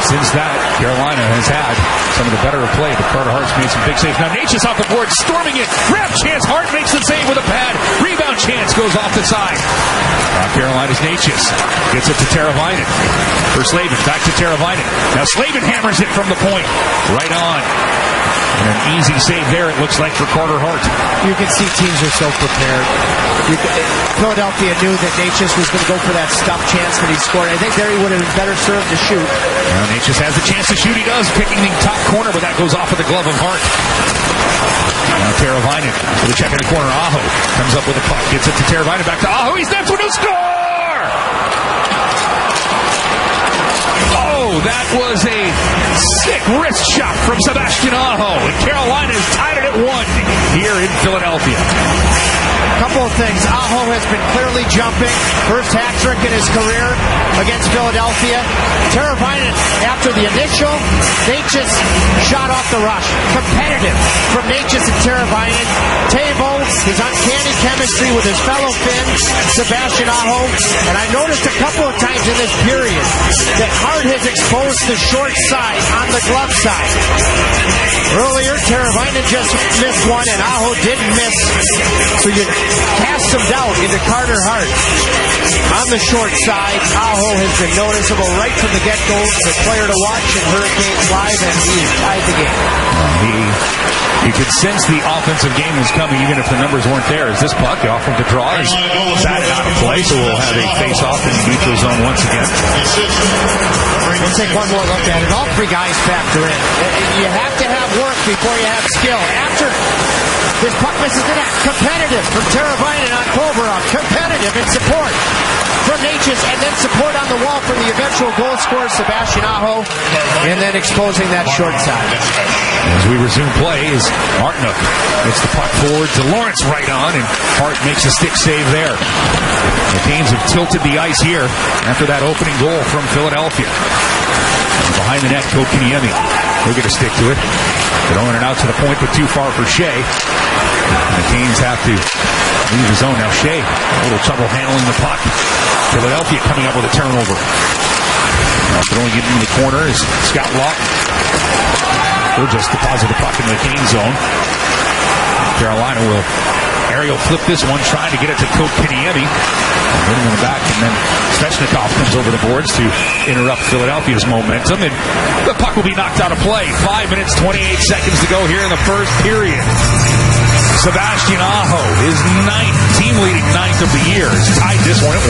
F: Since that, Carolina has had some of the better of play, but Carter Hart's made some big saves. Now Natchez off the board, storming it. Grab chance. Hart makes the save with a pad. Rebound chance goes off the side. Carolina's Natchez gets it to Teravainen. For Slavin, back to Teravainen. Now Slavin hammers it from the point. Right on. And an easy save there, it looks like, for Carter Hart.
N: You can see teams are so prepared. Philadelphia knew that Natchez was going to go for that stuff chance that he scored. I think there he would have been better served to shoot.
F: Now Natchez has the chance to shoot. He does, picking the top corner, but that goes off of the glove of Hart. Now Teravainen to the check in the corner. Aho comes up with a puck, gets it to Teravainen, back to Aho. He's there for no score! Oh, that was a sick wrist shot from Sebastian Aho. And Carolina has tied it at 1 here in Philadelphia.
N: Couple of things. Aho has been clearly jumping. First hat trick in his career against Philadelphia. Teravainen, after the initial, Natchez shot off the rush. Competitive from Natchez and Teravainen. Tavo, his uncanny chemistry with his fellow Finn, Sebastian Aho. And I noticed a couple of times in this period that Hart has exposed the short side on the glove side. Earlier, Teravainen just missed one, and Aho didn't miss. So you cast some doubt into Carter Hart. On the short side, Aho has been noticeable right from the get-go. The player to watch in Hurricanes Live, and he tied the game.
F: He could sense the offensive game was coming, even if the numbers weren't there. As this puck off of the draw is batted out of play, so we'll have a face-off in the neutral zone once again.
N: We'll take one more look at it. All three guys factor in. You have to have work before you have skill. After This puck misses the net. Competitive from Teravainen on Kovarov. Competitive in support from Natchez, and then support on the wall from the eventual goal scorer, Sebastian Aho, and then exposing that short side.
F: As we resume play is Martinook. Gets the puck forward to Lawrence right on, and Hart makes a stick save there. The Canes have tilted the ice here after that opening goal from Philadelphia. And behind the net, Kotkaniemi. He'll get a stick to it. Throwing it out to the point, but too far for Shea. And the Canes have to leave the zone. Now Shea, a little trouble handling the puck. Philadelphia coming up with a turnover. Now throwing it in the corner is Scott Lawton. He'll just deposit the puck in the Canes zone. Carolina will aerial flip this one, trying to get it to Kotkaniemi. Hitting in the back, and then Svechnikov comes over the boards to interrupt Philadelphia's momentum, and the puck will be knocked out of play. 5 minutes, 28 seconds to go here in the first period. Sebastian Aho, his team-leading ninth of the year, has tied this one at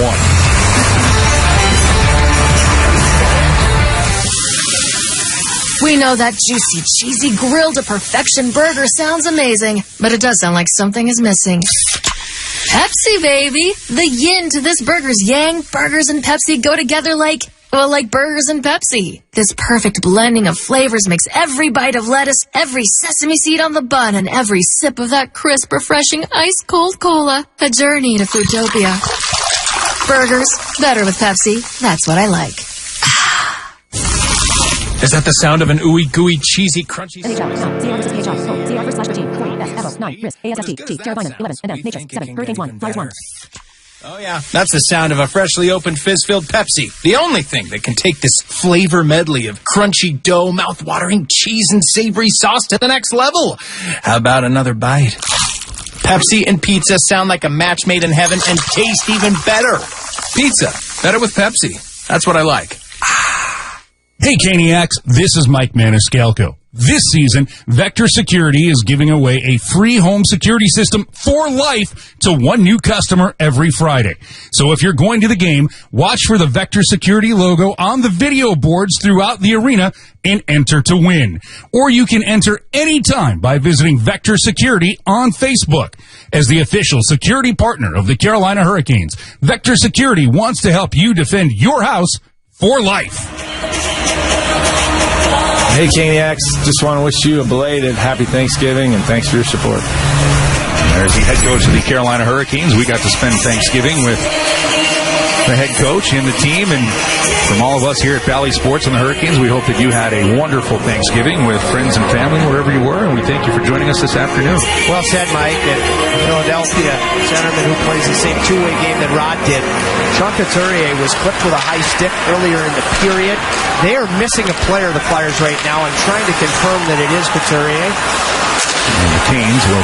F: 1.
B: We know that juicy, cheesy, grilled to perfection burger sounds amazing, but it does sound like something is missing. Pepsi, baby! The yin to this burger's yang. Burgers and Pepsi go together like burgers and Pepsi. This perfect blending of flavors makes every bite of lettuce, every sesame seed on the bun, and every sip of that crisp, refreshing, ice-cold cola a journey to Foodtopia. Burgers, better with Pepsi. That's what I like.
J: Is that the sound of an ooey gooey, cheesy, crunchy?
A: NHL, now. CR versus KHL. Vote. CR /13. 40. S. Evo. 9. Risk. ASFT. T. Carolina. 11. And then Natchez. 7. Hurricanes 1. Flyers 1.
J: Oh, yeah. That's the sound of a freshly opened fizz-filled Pepsi. The only thing that can take this flavor medley of crunchy dough, mouth-watering cheese, and savory sauce to the next level. How about another bite? Pepsi and pizza sound like a match made in heaven and taste even better. Pizza. Better with Pepsi. That's what I like.
P: Hey, Caniacs, this is Mike Maniscalco. This season, Vector Security is giving away a free home security system for life to one new customer every Friday. So if you're going to the game, watch for the Vector Security logo on the video boards throughout the arena and enter to win. Or you can enter anytime by visiting Vector Security on Facebook. As the official security partner of the Carolina Hurricanes, Vector Security wants to help you defend your house for life.
T: Hey, Caniacs, just want to wish you a belated happy Thanksgiving and thanks for your support.
F: There's the head coach of the Carolina Hurricanes. We got to spend Thanksgiving with the head coach and the team, and from all of us here at Valley Sports and the Hurricanes, we hope that you had a wonderful Thanksgiving with friends and family wherever you were, and we thank you for joining us this afternoon.
N: Well said, Mike. And Philadelphia centerman who plays the same two-way game that Rod did. Sean Couturier was clipped with a high stick earlier in the period. They are missing a player, the Flyers, right now. I'm trying to confirm that it is Couturier.
F: And the Canes will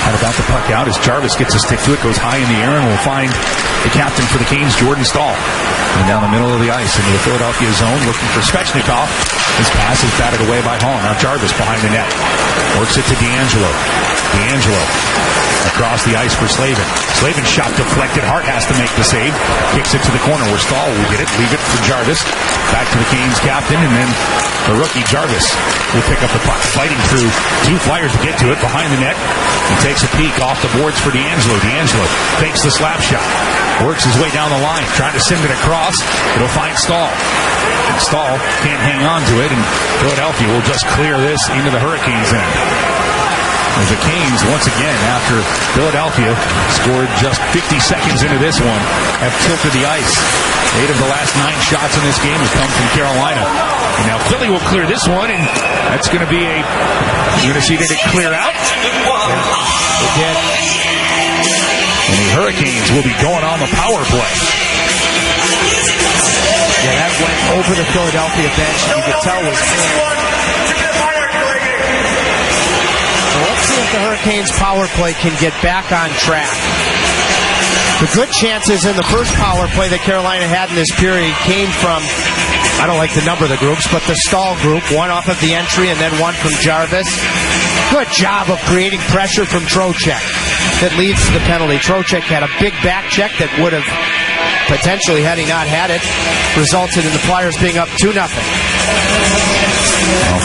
F: have about the puck out as Jarvis gets a stick to it, goes high in the air, and will find the captain for the Canes, Jordan Staal. And down the middle of the ice into the Philadelphia zone, looking for Svechnikov. His pass is batted away by Hall. Now Jarvis behind the net. Works it to D'Angelo. D'Angelo across the ice for Slavin. Slavin's shot deflected. Hart has to make the save. Kicks it to the corner where Staal will get it. Leave it for Jarvis. Back to the Canes captain, and then the rookie Jarvis will pick up the puck. Fighting through two Flyers to get to it behind the net. He takes a peek off the boards for D'Angelo. D'Angelo fakes the slap shot. Works his way down the line, trying to send it across. It'll find Staal. And Staal can't hang on to it, and Philadelphia will just clear this into the Hurricanes end. As the Canes, once again, after Philadelphia scored just 50 seconds into this one, have tilted the ice. 8 of the last 9 shots in this game have come from Carolina. And now Philly will clear this one, and that's going to be a... You're going to see that it clear out. It did. And the Hurricanes will be going on the power play.
N: Yeah, that went over the Philadelphia bench. You could tell was... Let's see if the Hurricanes' power play can get back on track. The good chances in the first power play that Carolina had in this period came from, I don't like the number of the groups, but the Staal group, one off of the entry and then one from Jarvis. Good job of creating pressure from Trocheck that leads to the penalty. Trocheck had a big back check that would have potentially, had he not had it, resulted in the Flyers being up 2-0.
F: Well,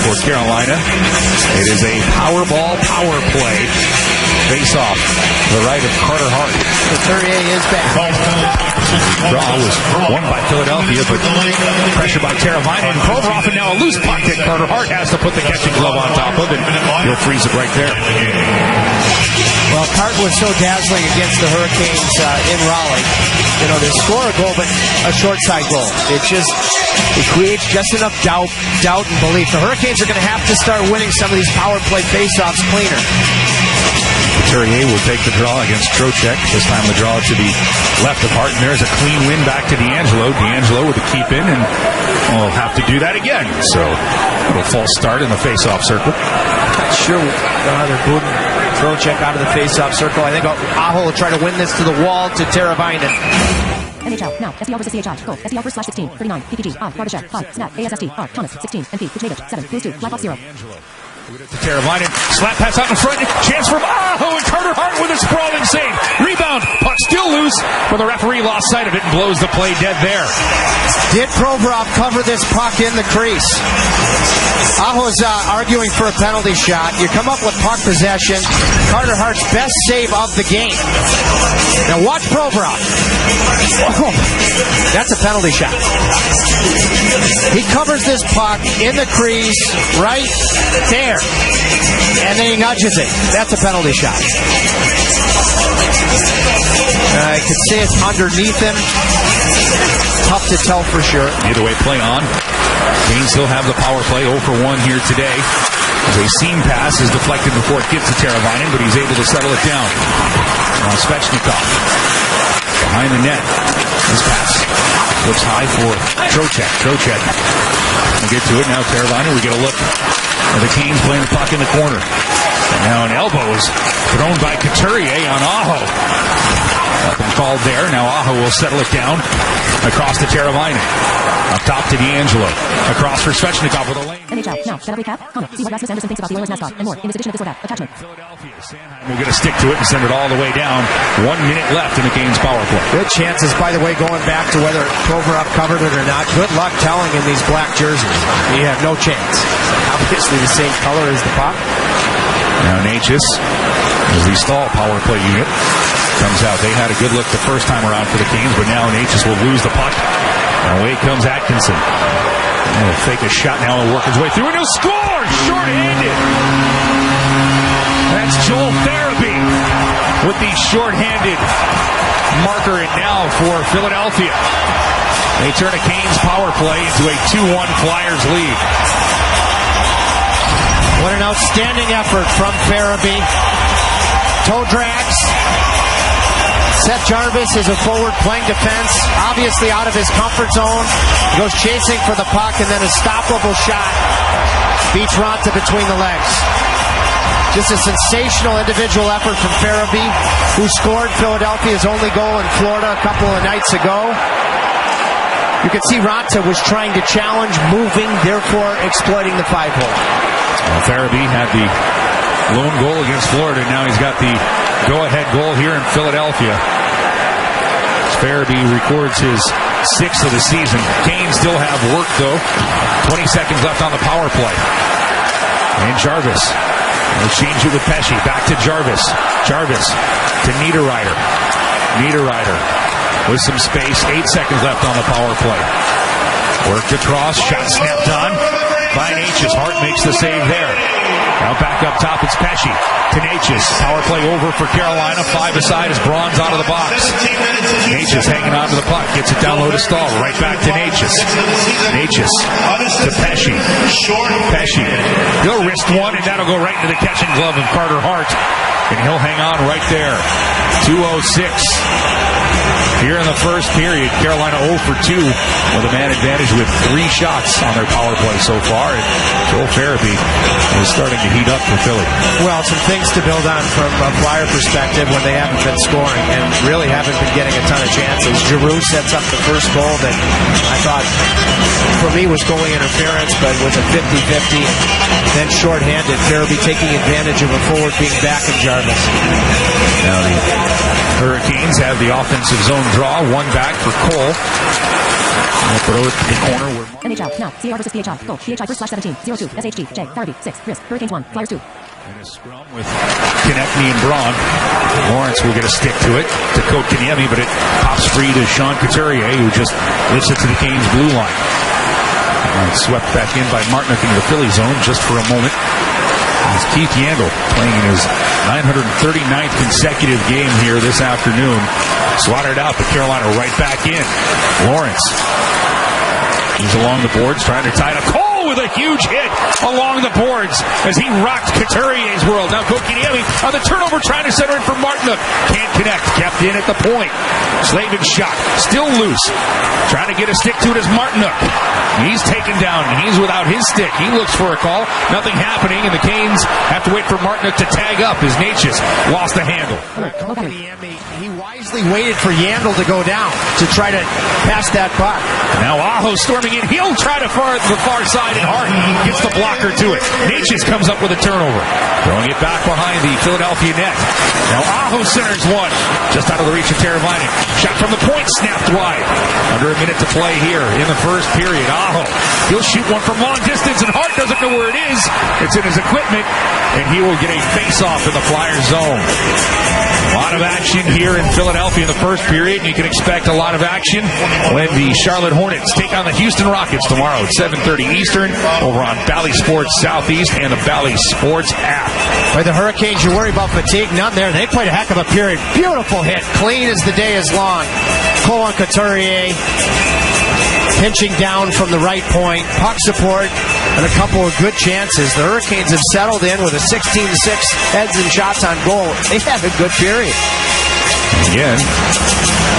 F: for Carolina, it is a Powerball power play face-off to the right of Carter Hart.
N: Couturier is back.
F: Draw was won by Philadelphia, but pressure by Teravainen and Provorov, and now a loose puck that Carter Hart has to put the catching glove on top of, and he'll freeze it right there.
N: Well, Hart was so dazzling against the Hurricanes in Raleigh. You know, they score a goal, but a short side goal. It creates just enough doubt and belief. The Hurricanes are going to have to start winning some of these power play faceoffs cleaner.
F: Couturier will take the draw against Trocheck. This time the draw to the left of Hart, and there's a clean win back to D'Angelo. D'Angelo with a keep in, and will have to do that again. So a little false start in the face-off circle.
N: Not sure how they're booting Trocheck out of the face-off circle. I think Aho will try to win this to the wall to Teravainen.
A: NHL, now, SDR versus CHI, goal, SDR first /16, 39, PPG, R, Barbashev, 5, Snap, ASST, R, Thomas, 16, MP, Kuchnevich, 7, Blues 2, Blackhawks 0.
F: To Teravainen, slap pass out in front, chance from Aho, and Carter Hart with a sprawling save. Rebound, puck still loose, but the referee lost sight of it and blows the play dead there.
N: Did Provorov cover this puck in the crease? Aho's arguing for a penalty shot. You come up with puck possession. Carter Hart's best save of the game. Now watch Provorov. Oh, that's a penalty shot. He covers this puck in the crease right there. And then he nudges it. That's a penalty shot. I could say it's underneath him. Tough to tell for sure.
F: Either way, play on. Canes still have the power play 0 for 1 here today. As a seam pass is deflected before it gets to Teravainen, but he's able to settle it down. Now Svechnikov behind the net. This pass looks high for Trocheck. Trocheck will get to it. Now Teravainen, we get a look at the Canes playing the puck in the corner. And now an elbow is thrown by Couturier on Aho. Nothing called there. Now Aho will settle it down across to Teravainen. Up top to D'Angelo. Across for Svechnikov with a lane.
A: NHL, now, better recap, comment, see what Rasmus Anderson thinks about the Oilers mascot, and more in this edition of This or That. Attachment.
F: We'll get a stick to it and send it all the way down. 1 minute left in the Canes power play.
N: Good chances, by the way, going back to whether Provorov covered it or not. Good luck telling in these black jerseys. You have no chance. Obviously the same color as the puck.
F: Now Natchez, as the stall power play unit, comes out. They had a good look the first time around for the Canes, but now Natchez will lose the puck. And away comes Atkinson. And he'll fake a shot now and work his way through, and he'll score! Short-handed! That's Joel Farabee with the short-handed marker, and now for Philadelphia. They turn a Canes power play into a 2-1 Flyers lead.
N: What an outstanding effort from Farabee. Toe drags. Seth Jarvis is a forward playing defense, obviously out of his comfort zone. He goes chasing for the puck, and then a stoppable shot beats Ronta between the legs. Just a sensational individual effort from Farabee, who scored Philadelphia's only goal in Florida a couple of nights ago. You can see Ronta was trying to challenge, moving, therefore exploiting the 5-hole.
F: Well, Farabee had the lone goal against Florida. Now he's got the go-ahead goal here in Philadelphia. Farabee records his 6th of the season. Canes still have work, though. 20 seconds left on the power play. And Jarvis will change it with Pesce. Back to Jarvis. Jarvis to Niederreiter. Niederreiter with some space. 8 seconds left on the power play. Worked across. Shot snapped on by Natchez. Hart makes the save there. Now back up top, it's Pesce to Natchez. Power play over for Carolina. 5 aside as Braun's out of the box. Natchez hanging on to the puck. Gets it down low to Stahl. Right back to Natchez. Natchez to Pesce. Pesce. He'll wrist one, and that'll go right into the catching glove of Carter Hart. And he'll hang on right there. 2:06. Here in the first period, Carolina 0 for 2 with a man advantage with 3 shots on their power play so far. And Joel Farabee is starting to heat up for Philly.
N: Well, some things to build on from a Flyer perspective when they haven't been scoring and really haven't been getting a ton of chances. Giroux sets up the first goal that I thought, for me, was goalie interference, but was a 50-50. Then shorthanded. Farabee taking advantage of a forward being back in Jarvis.
F: Now the Hurricanes have the offensive zone draw. 1 back for Cole. They'll throw it to the corner.
A: NHL, now, CR versus PHI, goal, PHI first /17, 0-2, SHG, J, Farabee, 6, Risk, Hurricanes 1, Flyers 2.
F: In a scrum with Konechny and Braun. Lawrence will get a stick to it to Kotkaniemi, but it pops free to Sean Couturier, who just lifts it to the Canes blue line. And swept back in by Martinook into the Philly zone just for a moment. It's Keith Yandle playing in his 939th consecutive game here this afternoon. Swatted out, but Carolina right back in. Lawrence. He's along the boards trying to tie it up. Cole with a huge hit along the boards as he rocked Couturier's world. Now Kotkaniemi on the turnover trying to center in for Martinook. Can't connect. Kept in at the point. Slavin's shot. Still loose. Trying to get a stick to it is Martinook. He's taken down and he's without his stick. He looks for a call. Nothing happening, and the Canes have to wait for Martinook to tag up as Natchez lost the handle.
N: He wisely waited for Yandle to go down to try to pass that puck.
F: Now Aho storming in. He'll try to the far side, and Hart gets the blocker to it. Natchez comes up with a turnover. Throwing it back behind the Philadelphia net. Now Aho centers one. Just out of the reach of Teravainen. Shot from the point, snapped wide. Under a minute to play here in the first period. Aho, he'll shoot one from long distance, and Hart doesn't know where it is. It's in his equipment, and he will get a face-off in the Flyers zone. A lot of action here in Philadelphia in the first period, and you can expect a lot of action when the Charlotte Hornets take on the Houston Rockets tomorrow at 7:30 Eastern over on Bally Sports Southeast and the Bally Sports app.
N: By the Hurricanes, you worry about fatigue. None there. They played a heck of a period. Beautiful hit. Clean as the day is long. Cole on Couturier. Pinching down from the right point. Puck support and a couple of good chances. The Hurricanes have settled in with a 16-6 heads and shots on goal. They've had a good period.
F: Again,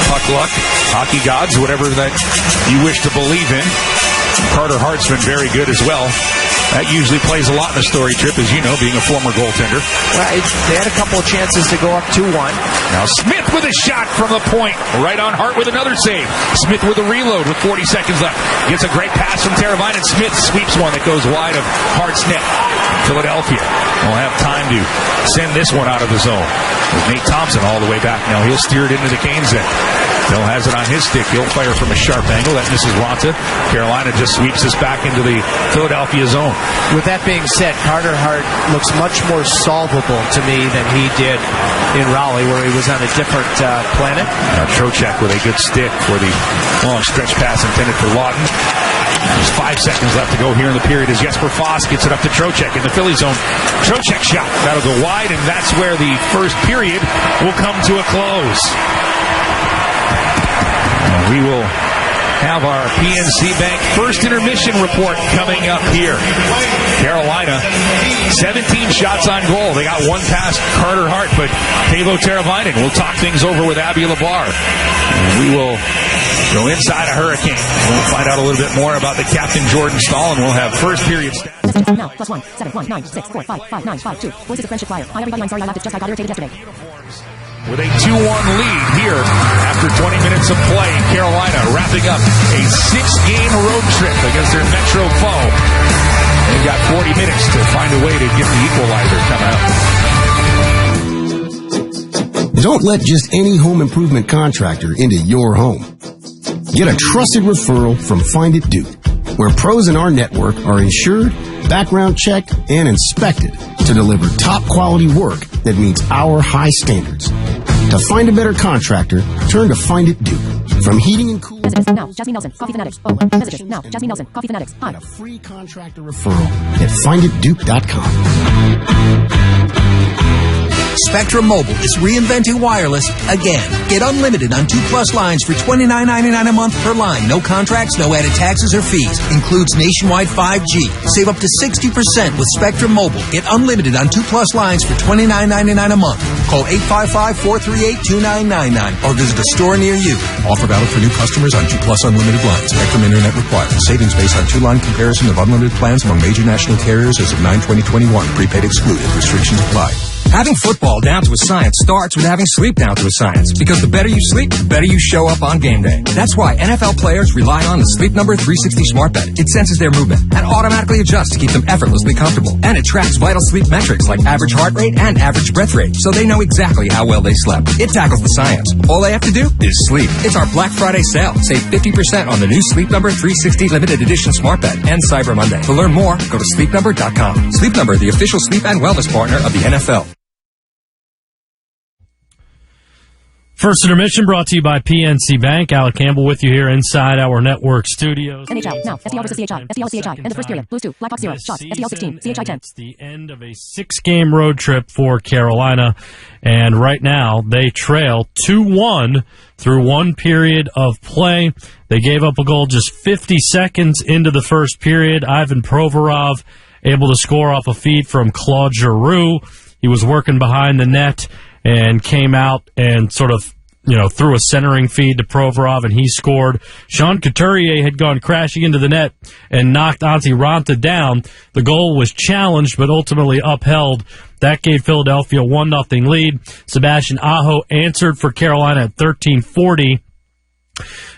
F: puck luck, hockey gods, whatever that you wish to believe in. Carter Hart's been very good as well. That usually plays a lot in the story, Trip, as you know, being a former goaltender.
N: Right. They had a couple of chances to go up 2-1.
F: Now Smith with a shot from the point. Right on Hart with another save. Smith with a reload with 40 seconds left. Gets a great pass from Teravainen. Smith sweeps one that goes wide of Hart's net. Philadelphia will have time to send this one out of the zone. With Nate Thompson all the way back now. He'll steer it into the Canes net. Bill has it on his stick. He'll fire from a sharp angle. That misses Raanta. Carolina just sweeps this back into the Philadelphia zone.
N: With that being said, Carter Hart looks much more solvable to me than he did in Raleigh, where he was on a different planet.
F: Now Trocheck with a good stick for the long stretch pass intended for Lawton. There's 5 seconds left to go here in the period as Jesper Foss gets it up to Trocheck in the Philly zone. Trocheck shot. That'll go wide, and that's where the first period will come to a close. And we will have our PNC Bank first intermission report coming up here. Carolina, 17 shots on goal. They got one past Carter Hart, but Teuvo Teravainen will talk things over with Abby Labar. And we will go inside a Hurricane. We'll find out a little bit more about the captain, Jordan Stahl, and we'll have first period stats.
A: Now, +1 7 1 9 6 4 5 5 9 5 2. Voices of Friendship Flyer. Hi everybody, I'm sorry I laughed. It's just I got irritated yesterday.
F: With a 2-1 lead here after 20 minutes of play, Carolina wrapping up a 6-game road trip against their Metro foe. They've got 40 minutes to find a way to get the equalizer coming up.
U: Don't let just any home improvement contractor into your home. Get a trusted referral from Find It Duke, where pros in our network are insured, background checked, and inspected to deliver top quality work that meets our high standards. To find a better contractor, turn to Find It Duke. From heating and cooling.
A: Messages now, Jasmine Nelson, Coffee Fanatics. Oh, messages now, Jasmine Nelson, Coffee Fanatics. Hi.
U: Get a free contractor referral at finditduke.com.
O: Spectrum Mobile is reinventing wireless again. Get unlimited on 2+ lines for $29.99 a month per line. No contracts, no added taxes or fees. Includes nationwide 5G. Save up to 60% with Spectrum Mobile. Get unlimited on 2+ lines for $29.99 a month. Call 855-438-2999 or visit a store near you. Offer valid for new customers on 2+ unlimited lines. Spectrum Internet required. Savings based on 2-line comparison of unlimited plans among major national carriers as of 9/20/21. Prepaid excluded. Restrictions apply.
G: Having football down to a science starts with having sleep down to a science, because the better you sleep, the better you show up on game day. That's why NFL players rely on the Sleep Number 360 Smart Bed. It senses their movement and automatically adjusts to keep them effortlessly comfortable. And it tracks vital sleep metrics like average heart rate and average breath rate, so they know exactly how well they slept. It tackles the science. All they have to do is sleep. It's our Black Friday sale. Save 50% on the new Sleep Number 360 Limited Edition Smart Bed and Cyber Monday. To learn more, go to sleepnumber.com. Sleep Number, the official sleep and wellness partner of the NFL.
D: First intermission brought to you by PNC Bank. Alec Campbell with you here inside our network studios.
A: NHL, now, SDL versus CHI, SDL CHI, end of first period, Blues 2, Blackhawks 0, shots, SDL 16, CHI 10.
D: It's the end of a 6-game road trip for Carolina, and right now they trail 2-1 through one period of play. They gave up a goal just 50 seconds into the first period. Ivan Provorov able to score off a feed from Claude Giroux. He was working behind the net and came out and sort of, threw a centering feed to Provorov, and he scored. Sean Couturier had gone crashing into the net and knocked Antti Raanta down. The goal was challenged, but ultimately upheld. That gave Philadelphia 1-0 lead. Sebastian Aho answered for Carolina at 13:40.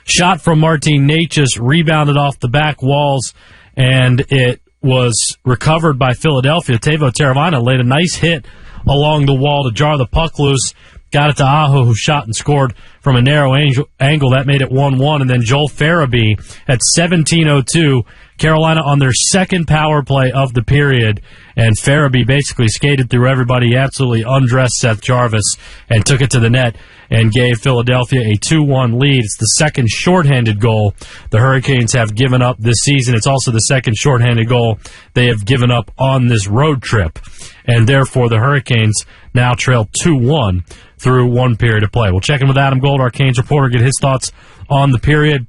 D: Shot from Martin Necas, rebounded off the back walls, and it was recovered by Philadelphia. Teuvo Teravainen laid a nice hit along the wall to jar the puck loose. Got it to Aho, who shot and scored from a narrow angle. That made it 1-1. And then Joel Farabee at 17:02. Carolina on their second power play of the period. And Farabee basically skated through everybody. He absolutely undressed Seth Jarvis and took it to the net and gave Philadelphia a 2-1 lead. It's the second shorthanded goal the Hurricanes have given up this season. It's also the second shorthanded goal they have given up on this road trip. And therefore, the Hurricanes now trail 2-1 through one period of play. We'll check in with Adam Gold, our Canes reporter, get his thoughts on the period.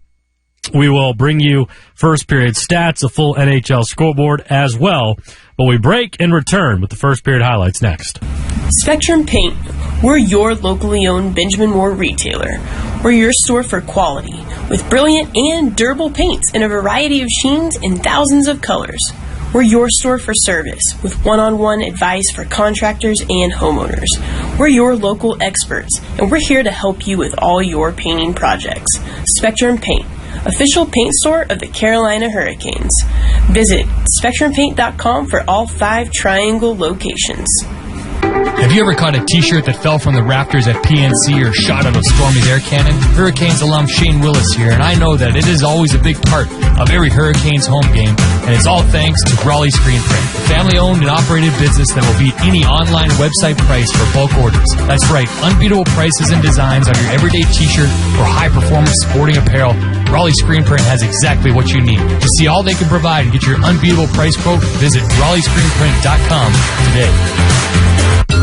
D: We will bring you first period stats, a full NHL scoreboard as well. But we break and return with the first period highlights next.
Q: Spectrum Paint. We're your locally owned Benjamin Moore retailer. We're your store for quality, with brilliant and durable paints in a variety of sheens and thousands of colors. We're your store for service, with one-on-one advice for contractors and homeowners. We're your local experts, and we're here to help you with all your painting projects. Spectrum Paint, official paint store of the Carolina Hurricanes. Visit SpectrumPaint.com for all 5 Triangle locations.
R: Have you ever caught a t-shirt that fell from the rafters at PNC or shot out of Stormy's air cannon? Hurricanes alum Shane Willis here, and I know that it is always a big part of every Hurricanes home game, and it's all thanks to Raleigh Screen Print, a family-owned and operated business that will beat any online website price for bulk orders. That's right, unbeatable prices and designs on your everyday t-shirt or high-performance sporting apparel. Raleigh Screen Print has exactly what you need. To see all they can provide and get your unbeatable price quote, visit RaleighScreenPrint.com today.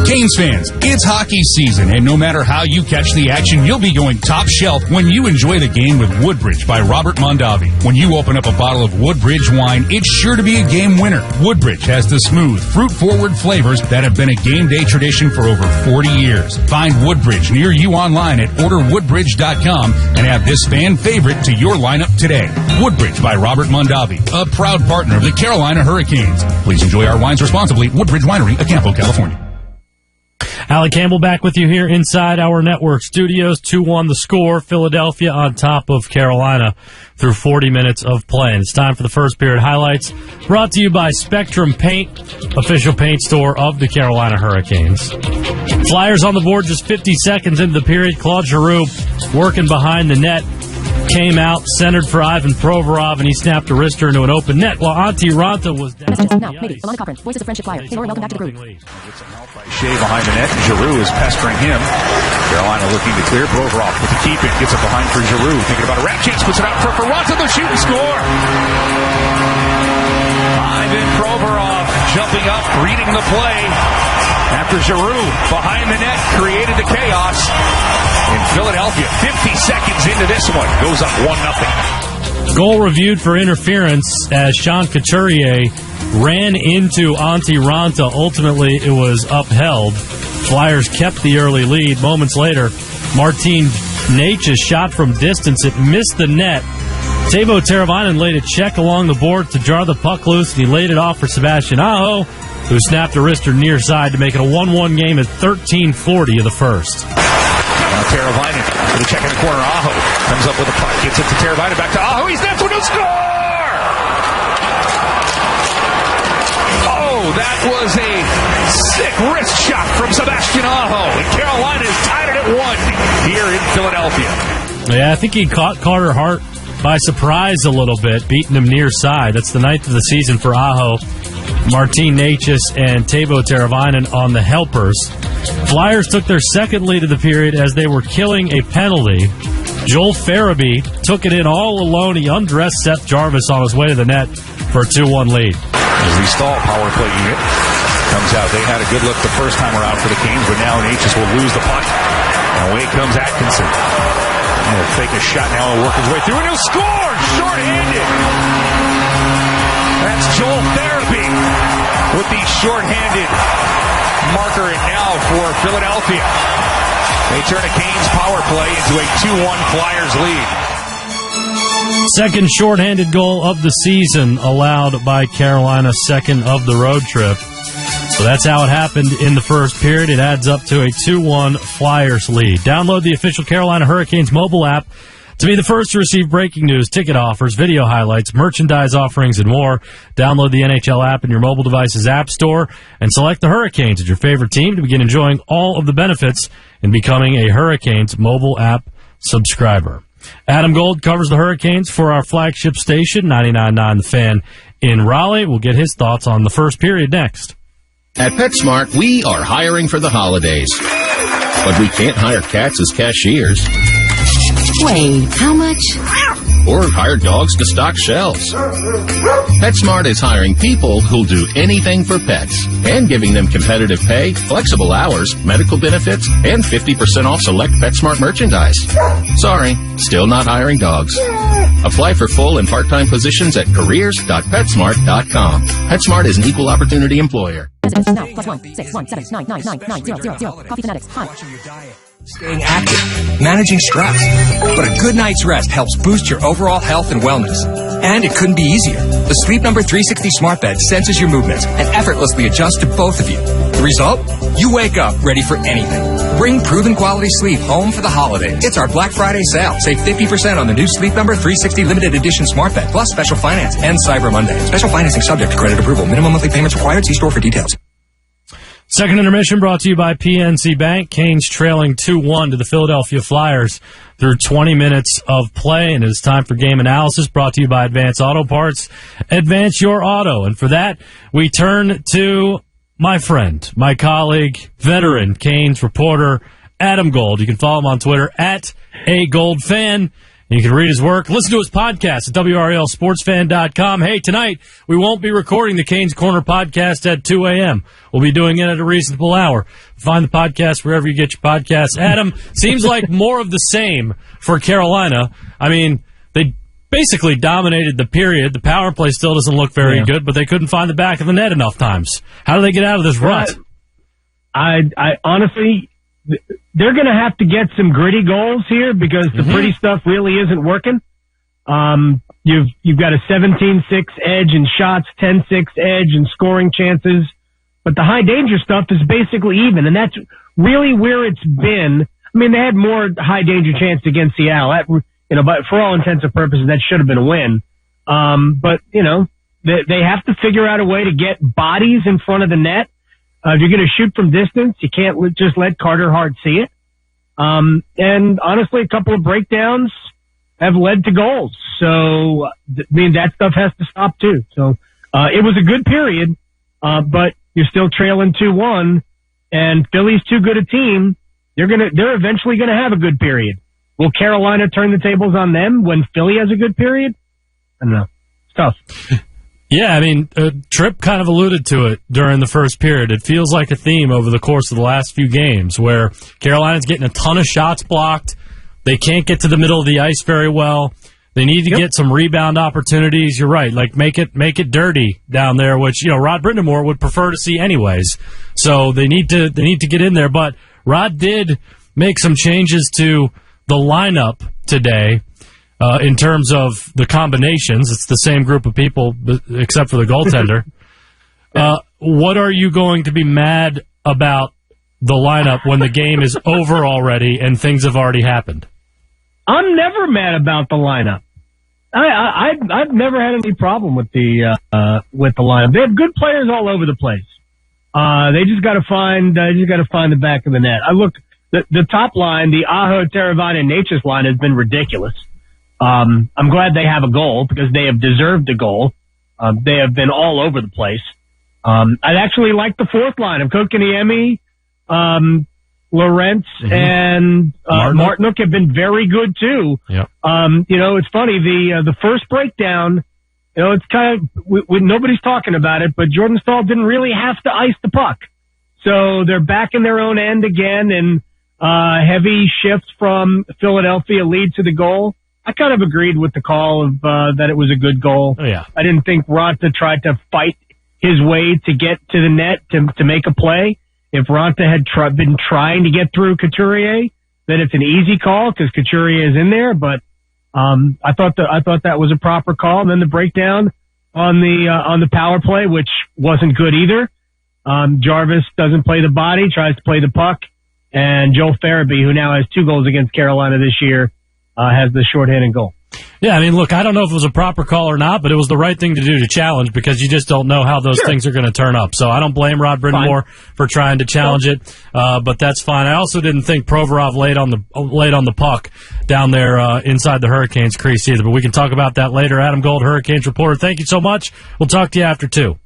P: Canes fans, it's hockey season, and no matter how you catch the action, you'll be going top shelf when you enjoy the game with Woodbridge by Robert Mondavi. When you open up a bottle of Woodbridge wine, it's sure to be a game winner. Woodbridge has the smooth, fruit-forward flavors that have been a game day tradition for over 40 years. Find Woodbridge near you online at orderwoodbridge.com and add this fan favorite to your lineup today. Woodbridge by Robert Mondavi, a proud partner of the Carolina Hurricanes. Please enjoy our wines responsibly. Woodbridge Winery, Acampo, California.
D: Alec Campbell back with you here inside our network studios. 2-1 the score. Philadelphia on top of Carolina through 40 minutes of play. And it's time for the first period highlights, brought to you by Spectrum Paint, official paint store of the Carolina Hurricanes. Flyers on the board just 50 seconds into the period. Claude Giroux working behind the net. Came out, centered for Ivan Provorov, and he snapped a wrister into an open net while Antti Raanta was down.
A: Now, maybe, Alana Cochran, Voices of Friendship Flyer. Hey, Lauren, welcome back to the group.
F: Gets some help by Shea behind the net. Giroux is pestering him. Carolina looking to clear. Provorov with the keep it. Gets it behind for Giroux. Thinking about a wrap chase. Puts it out for Raanta. The shoot and score. Ivan Provorov jumping up, reading the play. After Giroux behind the net created the chaos in Philadelphia. 50 seconds into this one. Goes up 1-0.
D: Goal reviewed for interference as Sean Couturier ran into Antti Raanta. Ultimately, it was upheld. Flyers kept the early lead. Moments later, Martin Necas shot from distance. It missed the net. Teuvo Teravainen laid a check along the board to jar the puck loose, and he laid it off for Sebastian Aho, who snapped a wrister near side to make it a 1-1 game at 13:40 of the first.
F: Now Teravainen with a check in the corner. Aho comes up with a puck, gets it to Teravainen, back to Aho. He's there to score! Oh, that was a sick wrist shot from Sebastian Aho, and Carolina has tied it at 1 here in Philadelphia.
D: Yeah, I think he caught Carter Hart by surprise a little bit, beating him near side. That's the 9th of the season for Aho. Martin Necas and Teuvo Teravainen on the helpers. Flyers took their second lead of the period as they were killing a penalty. Joel Farabee took it in all alone. He undressed Seth Jarvis on his way to the net for a 2-1 lead.
F: As the Stahl power play unit comes out, they had a good look the first time around for the Canes, but now Necas will lose the puck. And away comes Atkinson. He'll take a shot now and work his way through, and he'll score! Short-handed! That's Joel Farabee with the short-handed marker, and now for Philadelphia. They turn a Canes power play into a 2-1 Flyers lead.
D: Second shorthanded goal of the season allowed by Carolina, second of the road trip. So that's how it happened in the first period. It adds up to a 2-1 Flyers lead. Download the official Carolina Hurricanes mobile app to be the first to receive breaking news, ticket offers, video highlights, merchandise offerings, and more. Download the NHL app in your mobile device's app store and select the Hurricanes as your favorite team to begin enjoying all of the benefits in becoming a Hurricanes mobile app subscriber. Adam Gold covers the Hurricanes for our flagship station, 99.9 The Fan in Raleigh. We'll get his thoughts on the first period next.
I: At PetSmart, we are hiring for the holidays. But we can't hire cats as cashiers.
V: Wait, how much?
I: Or hire dogs to stock shelves. PetSmart is hiring people who'll do anything for pets and giving them competitive pay, flexible hours, medical benefits, and 50% off select PetSmart merchandise. Sorry, still not hiring dogs. Apply for full and part-time positions at careers.petsmart.com. PetSmart is an equal opportunity employer.
A: Now, +1 6 1 7 9 9 9 9 0 0 0. Coffee Fanatics. Hi.
G: Staying active, managing stress. But a good night's rest helps boost your overall health and wellness. And it couldn't be easier. The Sleep Number 360 smart bed senses your movements and effortlessly adjusts to both of you. The result? You wake up ready for anything. Bring proven quality sleep home for the holidays. It's our Black Friday sale. Save 50% on the new Sleep Number 360 limited edition smart bed, plus special finance and Cyber Monday. Special financing subject to credit approval. Minimum monthly payments required. See store for details.
D: Second intermission brought to you by PNC Bank. Canes trailing 2-1 to the Philadelphia Flyers through 20 minutes of play, and it is time for game analysis brought to you by Advance Auto Parts. Advance your auto. And for that, we turn to my friend, my colleague, veteran Canes reporter, Adam Gold. You can follow him on Twitter at @AGoldFan. You can read his work, listen to his podcast at WRLSportsFan.com. Hey, tonight, we won't be recording the Canes Corner podcast at 2 a.m. We'll be doing it at a reasonable hour. Find the podcast wherever you get your podcasts. Adam, seems like more of the same for Carolina. I mean, they basically dominated the period. The power play still doesn't look very good, but they couldn't find the back of the net enough times. How do they get out of this rut?
W: I honestly... They're going to have to get some gritty goals here because the pretty stuff really isn't working. You've got a 17-6 edge in shots, 10-6 edge in scoring chances, but the high danger stuff is basically even, and that's really where it's been. I mean, they had more high danger chance against Seattle. But for all intents and purposes, that should have been a win. But they have to figure out a way to get bodies in front of the net. If you're going to shoot from distance, you can't just let Carter Hart see it. And honestly, a couple of breakdowns have led to goals. So, that stuff has to stop too. So, it was a good period, but you're still trailing 2-1, and Philly's too good a team. They're eventually gonna have a good period. Will Carolina turn the tables on them when Philly has a good period? I don't know. It's tough.
D: Yeah, I mean, Tripp kind of alluded to it during the first period. It feels like a theme over the course of the last few games where Carolina's getting a ton of shots blocked. They can't get to the middle of the ice very well. They need to get some rebound opportunities. You're right. Like, make it dirty down there, which, Rod Brindamore would prefer to see anyways. So they need to get in there. But Rod did make some changes to the lineup today. in terms of the combinations. It's the same group of people except for the goaltender. What are you going to be mad about the lineup when the game is over already and things have already happened?
W: I'm never mad about the lineup. I've never had any problem with the lineup. They have good players all over the place. They just got to find the back of the net. I looked the top line, the Aho, Teravainen, and Natchez line has been ridiculous. I'm glad they have a goal because they have deserved a goal. They have been all over the place. I'd actually like the fourth line of Kotkaniemi, Lorentz, and Martinook have been very good too.
D: Yep.
W: It's funny, the first breakdown, it's kind of, nobody's talking about it, but Jordan Staal didn't really have to ice the puck. So they're back in their own end again, and heavy shift from Philadelphia lead to the goal. I kind of agreed with the call of that it was a good goal.
D: Oh, yeah.
W: I didn't think Raanta tried to fight his way to get to the net to make a play. If Raanta had been trying to get through Couturier, then it's an easy call because Couturier is in there. But I thought that was a proper call. And then the breakdown on the power play, which wasn't good either. Jarvis doesn't play the body, tries to play the puck, and Joel Farabee, who now has 2 goals against Carolina this year, has the shorthanded goal.
D: Yeah, I mean, look, I don't know if it was a proper call or not, but it was the right thing to do to challenge because you just don't know how those things are going to turn up. So I don't blame Rod Brindamore for trying to challenge it, but that's fine. I also didn't think Provorov laid on the puck down there inside the Hurricanes crease either, but we can talk about that later. Adam Gold, Hurricanes reporter, thank you so much. We'll talk to you after 2.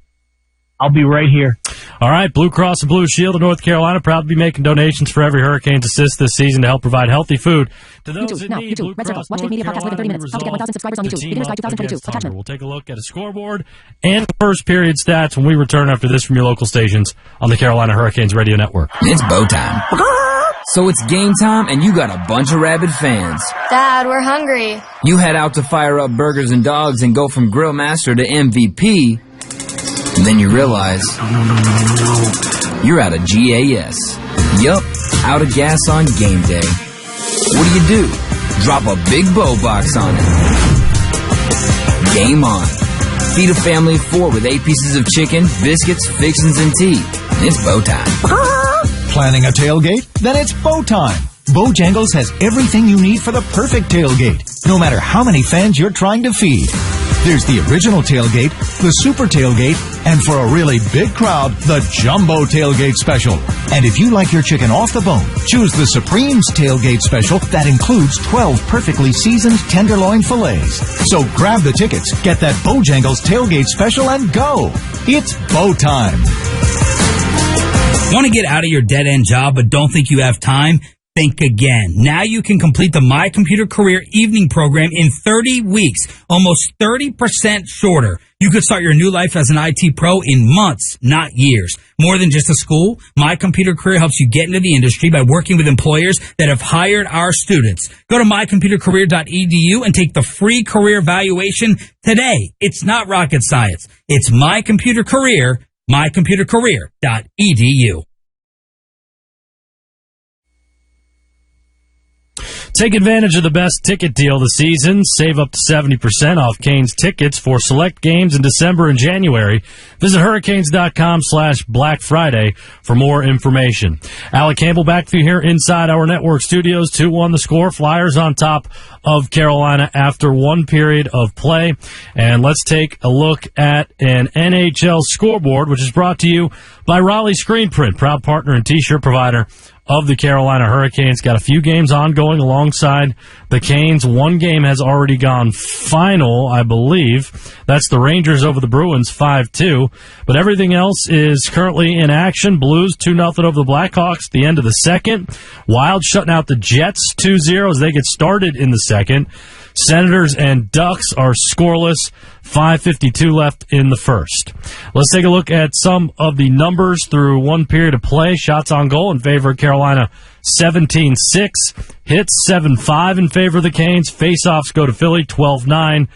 W: I'll be right here.
D: All right, Blue Cross and Blue Shield of North Carolina proud to be making donations for every Hurricanes assist this season to help provide healthy food to those in need.
A: YouTube, Red Circle. Watch Big Media Podcast within 30 minutes. How to get 1,000 subscribers on YouTube. Beginner's Guide 2022. Attachment.
D: We'll take a look at a scoreboard and first period stats when we return after this from your local stations on the Carolina Hurricanes Radio Network.
C: It's bow time. So it's game time, and you got a bunch of rabid fans.
H: Dad, we're hungry.
C: You head out to fire up burgers and dogs and go from grill master to MVP. And then you realize you're out of GAS. Yup, out of gas on game day. What do? Drop a big bow box on it. Game on. Feed a family of 4 with 8 pieces of chicken, biscuits, fixins, and tea. It's bow time.
K: Planning a tailgate? Then it's bow time. Bojangles has everything you need for the perfect tailgate, no matter how many fans you're trying to feed. There's the original tailgate, the super tailgate, and for a really big crowd, the jumbo tailgate special. And if you like your chicken off the bone, choose the Supreme's tailgate special that includes 12 perfectly seasoned tenderloin fillets. So grab the tickets, get that Bojangles tailgate special, and go. It's bow time.
M: Want to get out of your dead-end job but don't think you have time? Think again. Now you can complete the My Computer Career evening program in 30 weeks, almost 30% shorter. You could start your new life as an IT pro in months, not years. More than just a school, My Computer Career helps you get into the industry by working with employers that have hired our students. Go to mycomputercareer.edu and take the free career evaluation today. It's not rocket science. It's My Computer Career, mycomputercareer.edu.
D: Take advantage of the best ticket deal this season. Save up to 70% off Canes tickets for select games in December and January. Visit hurricanes.com/Black Friday for more information. Alec Campbell back for you here inside our network studios. 2-1 the score. Flyers on top of Carolina after 1 period of play. And let's take a look at an NHL scoreboard, which is brought to you by Raleigh Screen Print, proud partner and t-shirt provider of the Carolina Hurricanes. Got a few games ongoing alongside the Canes. 1 game has already gone final, I believe. That's the Rangers over the Bruins, 5-2. But everything else is currently in action. Blues 2-0 over the Blackhawks at the end of the second. Wild shutting out the Jets 2-0 as they get started in the second. Senators and Ducks are scoreless. 5:52 left in the first. Let's take a look at some of the numbers through 1 period of play. Shots on goal in favor of Carolina, 17-6. Hits, 7-5 in favor of the Canes. Faceoffs go to Philly, 12-9.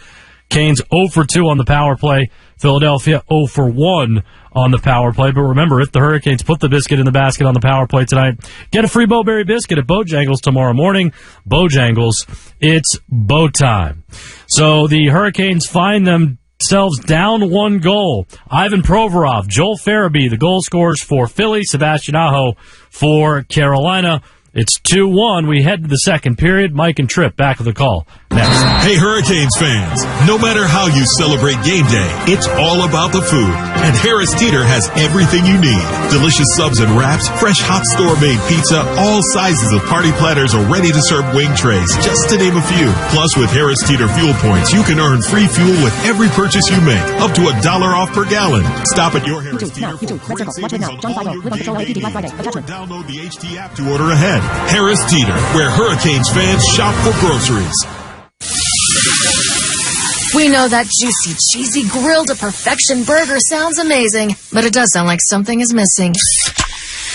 D: Canes 0 for 2 on the power play. Philadelphia 0 for 1 on the power play. But remember, if the Hurricanes put the biscuit in the basket on the power play tonight, get a free Bo-Berry biscuit at Bojangles tomorrow morning. Bojangles, it's Bo time. So the Hurricanes find themselves down 1 goal. Ivan Provorov, Joel Farabee, the goal scorers for Philly, Sebastian Aho for Carolina. It's 2-1. We head to the second period. Mike and Tripp back with the call next.
E: Hey, Hurricanes fans. No matter how you celebrate game day, it's all about the food. And Harris Teeter has everything you need. Delicious subs and wraps, fresh hot store-made pizza, all sizes of party platters or ready-to-serve wing trays, just to name a few. Plus, with Harris Teeter fuel points, you can earn free fuel with every purchase you make, up to $1 off per gallon. Stop at your Harris Teeter for great savings on all your weekday meals, or download the HT app to order ahead. Harris Teeter, where Hurricanes fans shop for groceries.
B: We know that juicy, cheesy, grilled to perfection burger sounds amazing, but it does sound like something is missing.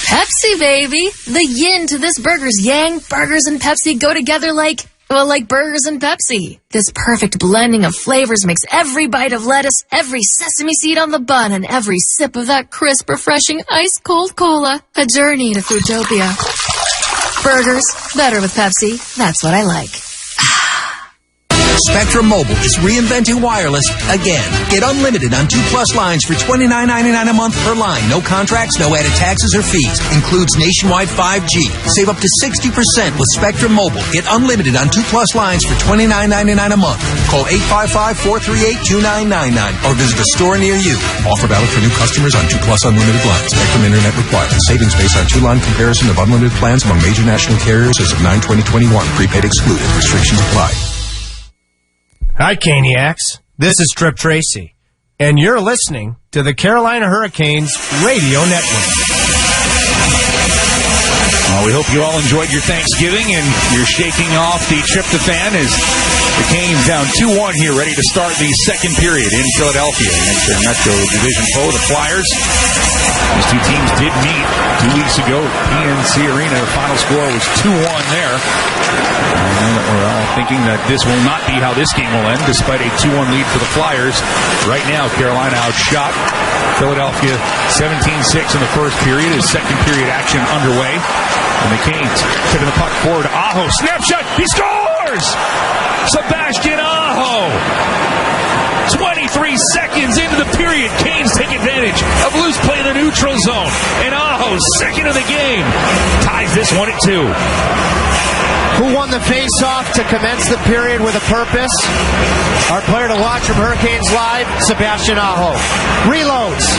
B: Pepsi, baby! The yin to this burger's yang. Burgers and Pepsi go together like burgers and Pepsi. This perfect blending of flavors makes every bite of lettuce, every sesame seed on the bun, and every sip of that crisp, refreshing, ice-cold cola a journey to Foodtopia. Burgers, better with Pepsi. That's what I like.
O: Spectrum Mobile is reinventing wireless again. Get unlimited on 2 Plus lines for $29.99 a month per line. No contracts, no added taxes or fees. Includes nationwide 5G. Save up to 60% with Spectrum Mobile. Get unlimited on 2 Plus lines for $29.99 a month. Call 855-438-2999 or visit a store near you. Offer valid for new customers on 2 Plus unlimited lines. Spectrum Internet required. Savings based on 2-line comparison of unlimited plans among major national carriers as of 9/20/21. Prepaid excluded. Restrictions apply.
N: Hi, Caniacs. This is Tripp Tracy, and you're listening to the Carolina Hurricanes Radio Network.
F: We hope you all enjoyed your Thanksgiving and you're shaking off the tryptophan as the Canes down 2-1 here, ready to start the second period in Philadelphia against their Metro Division foe, the Flyers. These two teams did meet 2 weeks ago at PNC Arena. The final score was 2-1 there. And we're all thinking that this will not be how this game will end, despite a 2-1 lead for the Flyers. Right now, Carolina outshot Philadelphia 17-6 in the first period. As second period action underway. And the Canes tipping the puck forward to Aho. Snapshot. He scores! Sebastian Aho. 23 seconds into the period. Canes take advantage of loose play in the neutral zone. And Aho, second of the game, ties this one at 2.
N: Who won the face-off to commence the period with a purpose? Our player to watch from Hurricanes Live, Sebastian Aho. Reloads.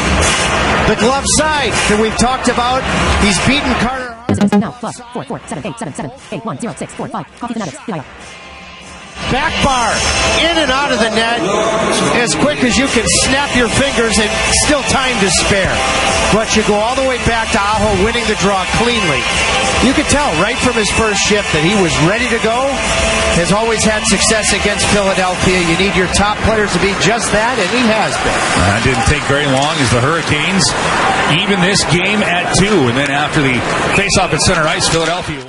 N: The glove side that we've talked about. He's beaten Carter.
A: Now, plus 44787781064 Coffee Fanatics, PIL.
N: Back bar, in and out of the net, as quick as you can snap your fingers and still time to spare. But you go all the way back to Aho winning the draw cleanly. You could tell right from his first shift that he was ready to go. Has always had success against Philadelphia. You need your top players to be just that, and he has been.
F: That didn't take very long as the Hurricanes even this game at 2. And then after the face-off at center ice, Philadelphia.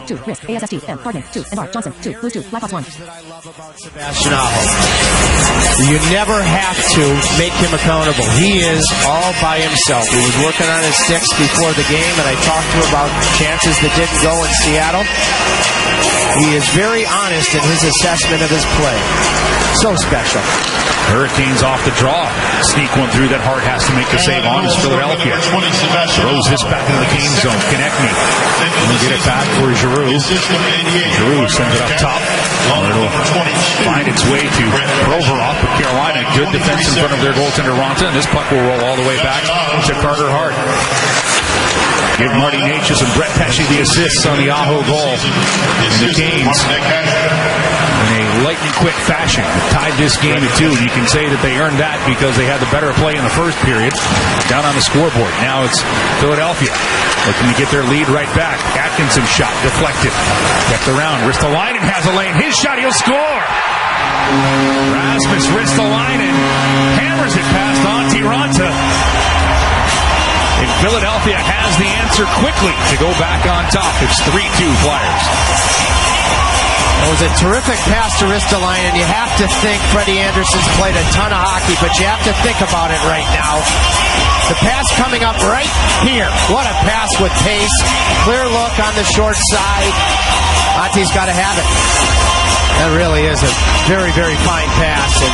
A: ASST, M, Hardman, 2, and R, Johnson, 2, Blues 2, Blackhawks 1.
N: Sebastian Aho. You never have to make him accountable. He is all by himself. He was working on his sticks before the game, and I talked to him about chances that didn't go in Seattle. He is very honest in his assessment of his play. So special.
F: Hurricanes off the draw. Sneak one through that Hart has to make the save on is Philadelphia. Throws this back into the Canes zone. Konechny will get it back for Giroux. Giroux sends it up top. It'll find its way to Provorov, but Carolina, good defense in front of their goaltender Ronta, and this puck will roll all the way back to Carter Hart. Give Marty Necas and Brett Pesce the assists on the Aho goal. And the Canes, in a lightning-quick fashion, tied this game at 2. And you can say that they earned that because they had the better play in the first period down on the scoreboard. Now it's Philadelphia looking to get their lead right back. Atkinson shot deflected. Kept around. Ristolainen has a lane. His shot, he'll score! Rasmus Ristolainen hammers it past Antti Ronta. And Philadelphia has the answer quickly to go back on top. It's 3-2 Flyers.
N: It was a terrific pass to Ristolainen. You have to think Freddie Anderson's played a ton of hockey, but you have to think about it right now. The pass coming up right here. What a pass with pace. Clear look on the short side. Monty's got to have it. That really is a very, very fine pass. And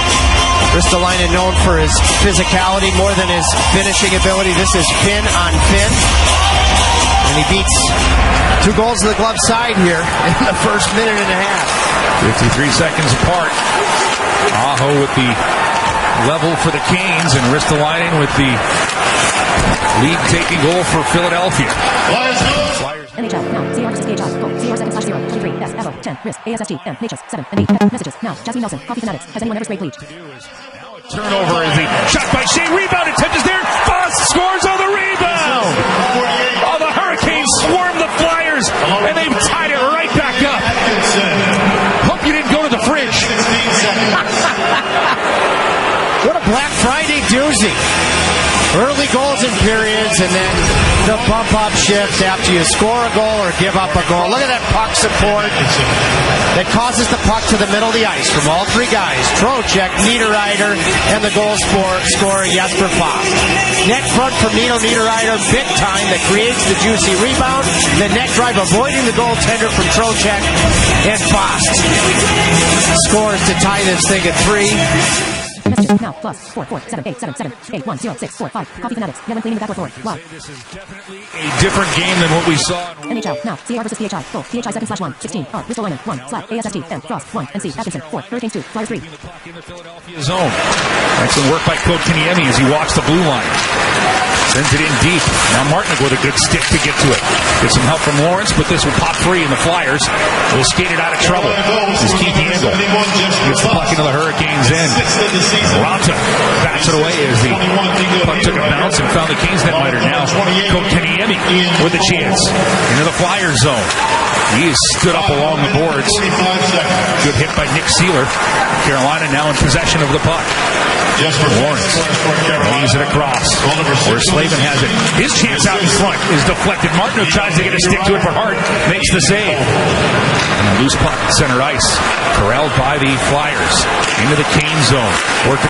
N: Ristolainen known for his physicality more than his finishing ability. This is fin on fin. And he beats 2 goals to the glove side here in the first minute and a half.
F: 53 seconds apart. Aho with the level for the Canes, and Ristolainen with the lead-taking goal for Philadelphia.
A: NHL, now, CR versus PHI, go, CR 7/0, 23, S, Evo, 10, Risk, ASST, M, HS, 7, and 8, messages, now, Jasmine Nelson, Coffee Fanatics, has anyone ever sprayed bleach?
F: Turnover as the shot by Shea, rebound attempt is there, Foss scores on the rebound! Oh, the Hurricanes swarm the Flyers, and they've tied it right back up. Hope you didn't go to the fridge.
N: What a Black Friday doozy. Early goals in periods, and then the bump-up shift after you score a goal or give up a goal. Look at that puck support that causes the puck to the middle of the ice from all 3 guys. Trocheck, Niederreiter, and the goal scorer, Jesper Fast. Net front from Niederreiter, big time, that creates the juicy rebound. The net drive avoiding the goaltender from Trocheck, and Fast scores to tie this thing at 3.
A: Messages, now, plus, 4, 4, 7, 8, 7, 7, 8, 1, 0, 6, 4, 5, Coffee Fanatics, Yellen cleaning the backboard floor, wow.
F: This is definitely a different game than what we saw.
A: NHL, now, CR versus PHI, go, PHI 2/1, 16, R, Ristolainen, 1, / ASST, M, Frost, 1, NC, Atkinson, 4, Hurricanes 2, Flyers 3.
F: In the Philadelphia zone. Excellent work by Kotkaniemi as he walks the blue line. Sends it in deep. Now Martinick with a good stick to get to it. Get some help from Lawrence, but this will pop free, and the Flyers will skate it out of trouble. This is Keith Yandel. Gets the puck into the Hurricanes' end. Ranta backs it away as the puck took a bounce and found the Canes netminder. Now Kotkaniemi with a chance into the Flyers zone. He is stood up along the boards. Good hit by Nick Seeler. Carolina now in possession of the puck. Lawrence lays it across where Slavin has it. His chance out in front is deflected. Martinook tries to get a stick to it for Hart. Makes the save. And a loose puck center ice. Corralled by the Flyers into the Kane zone. Worked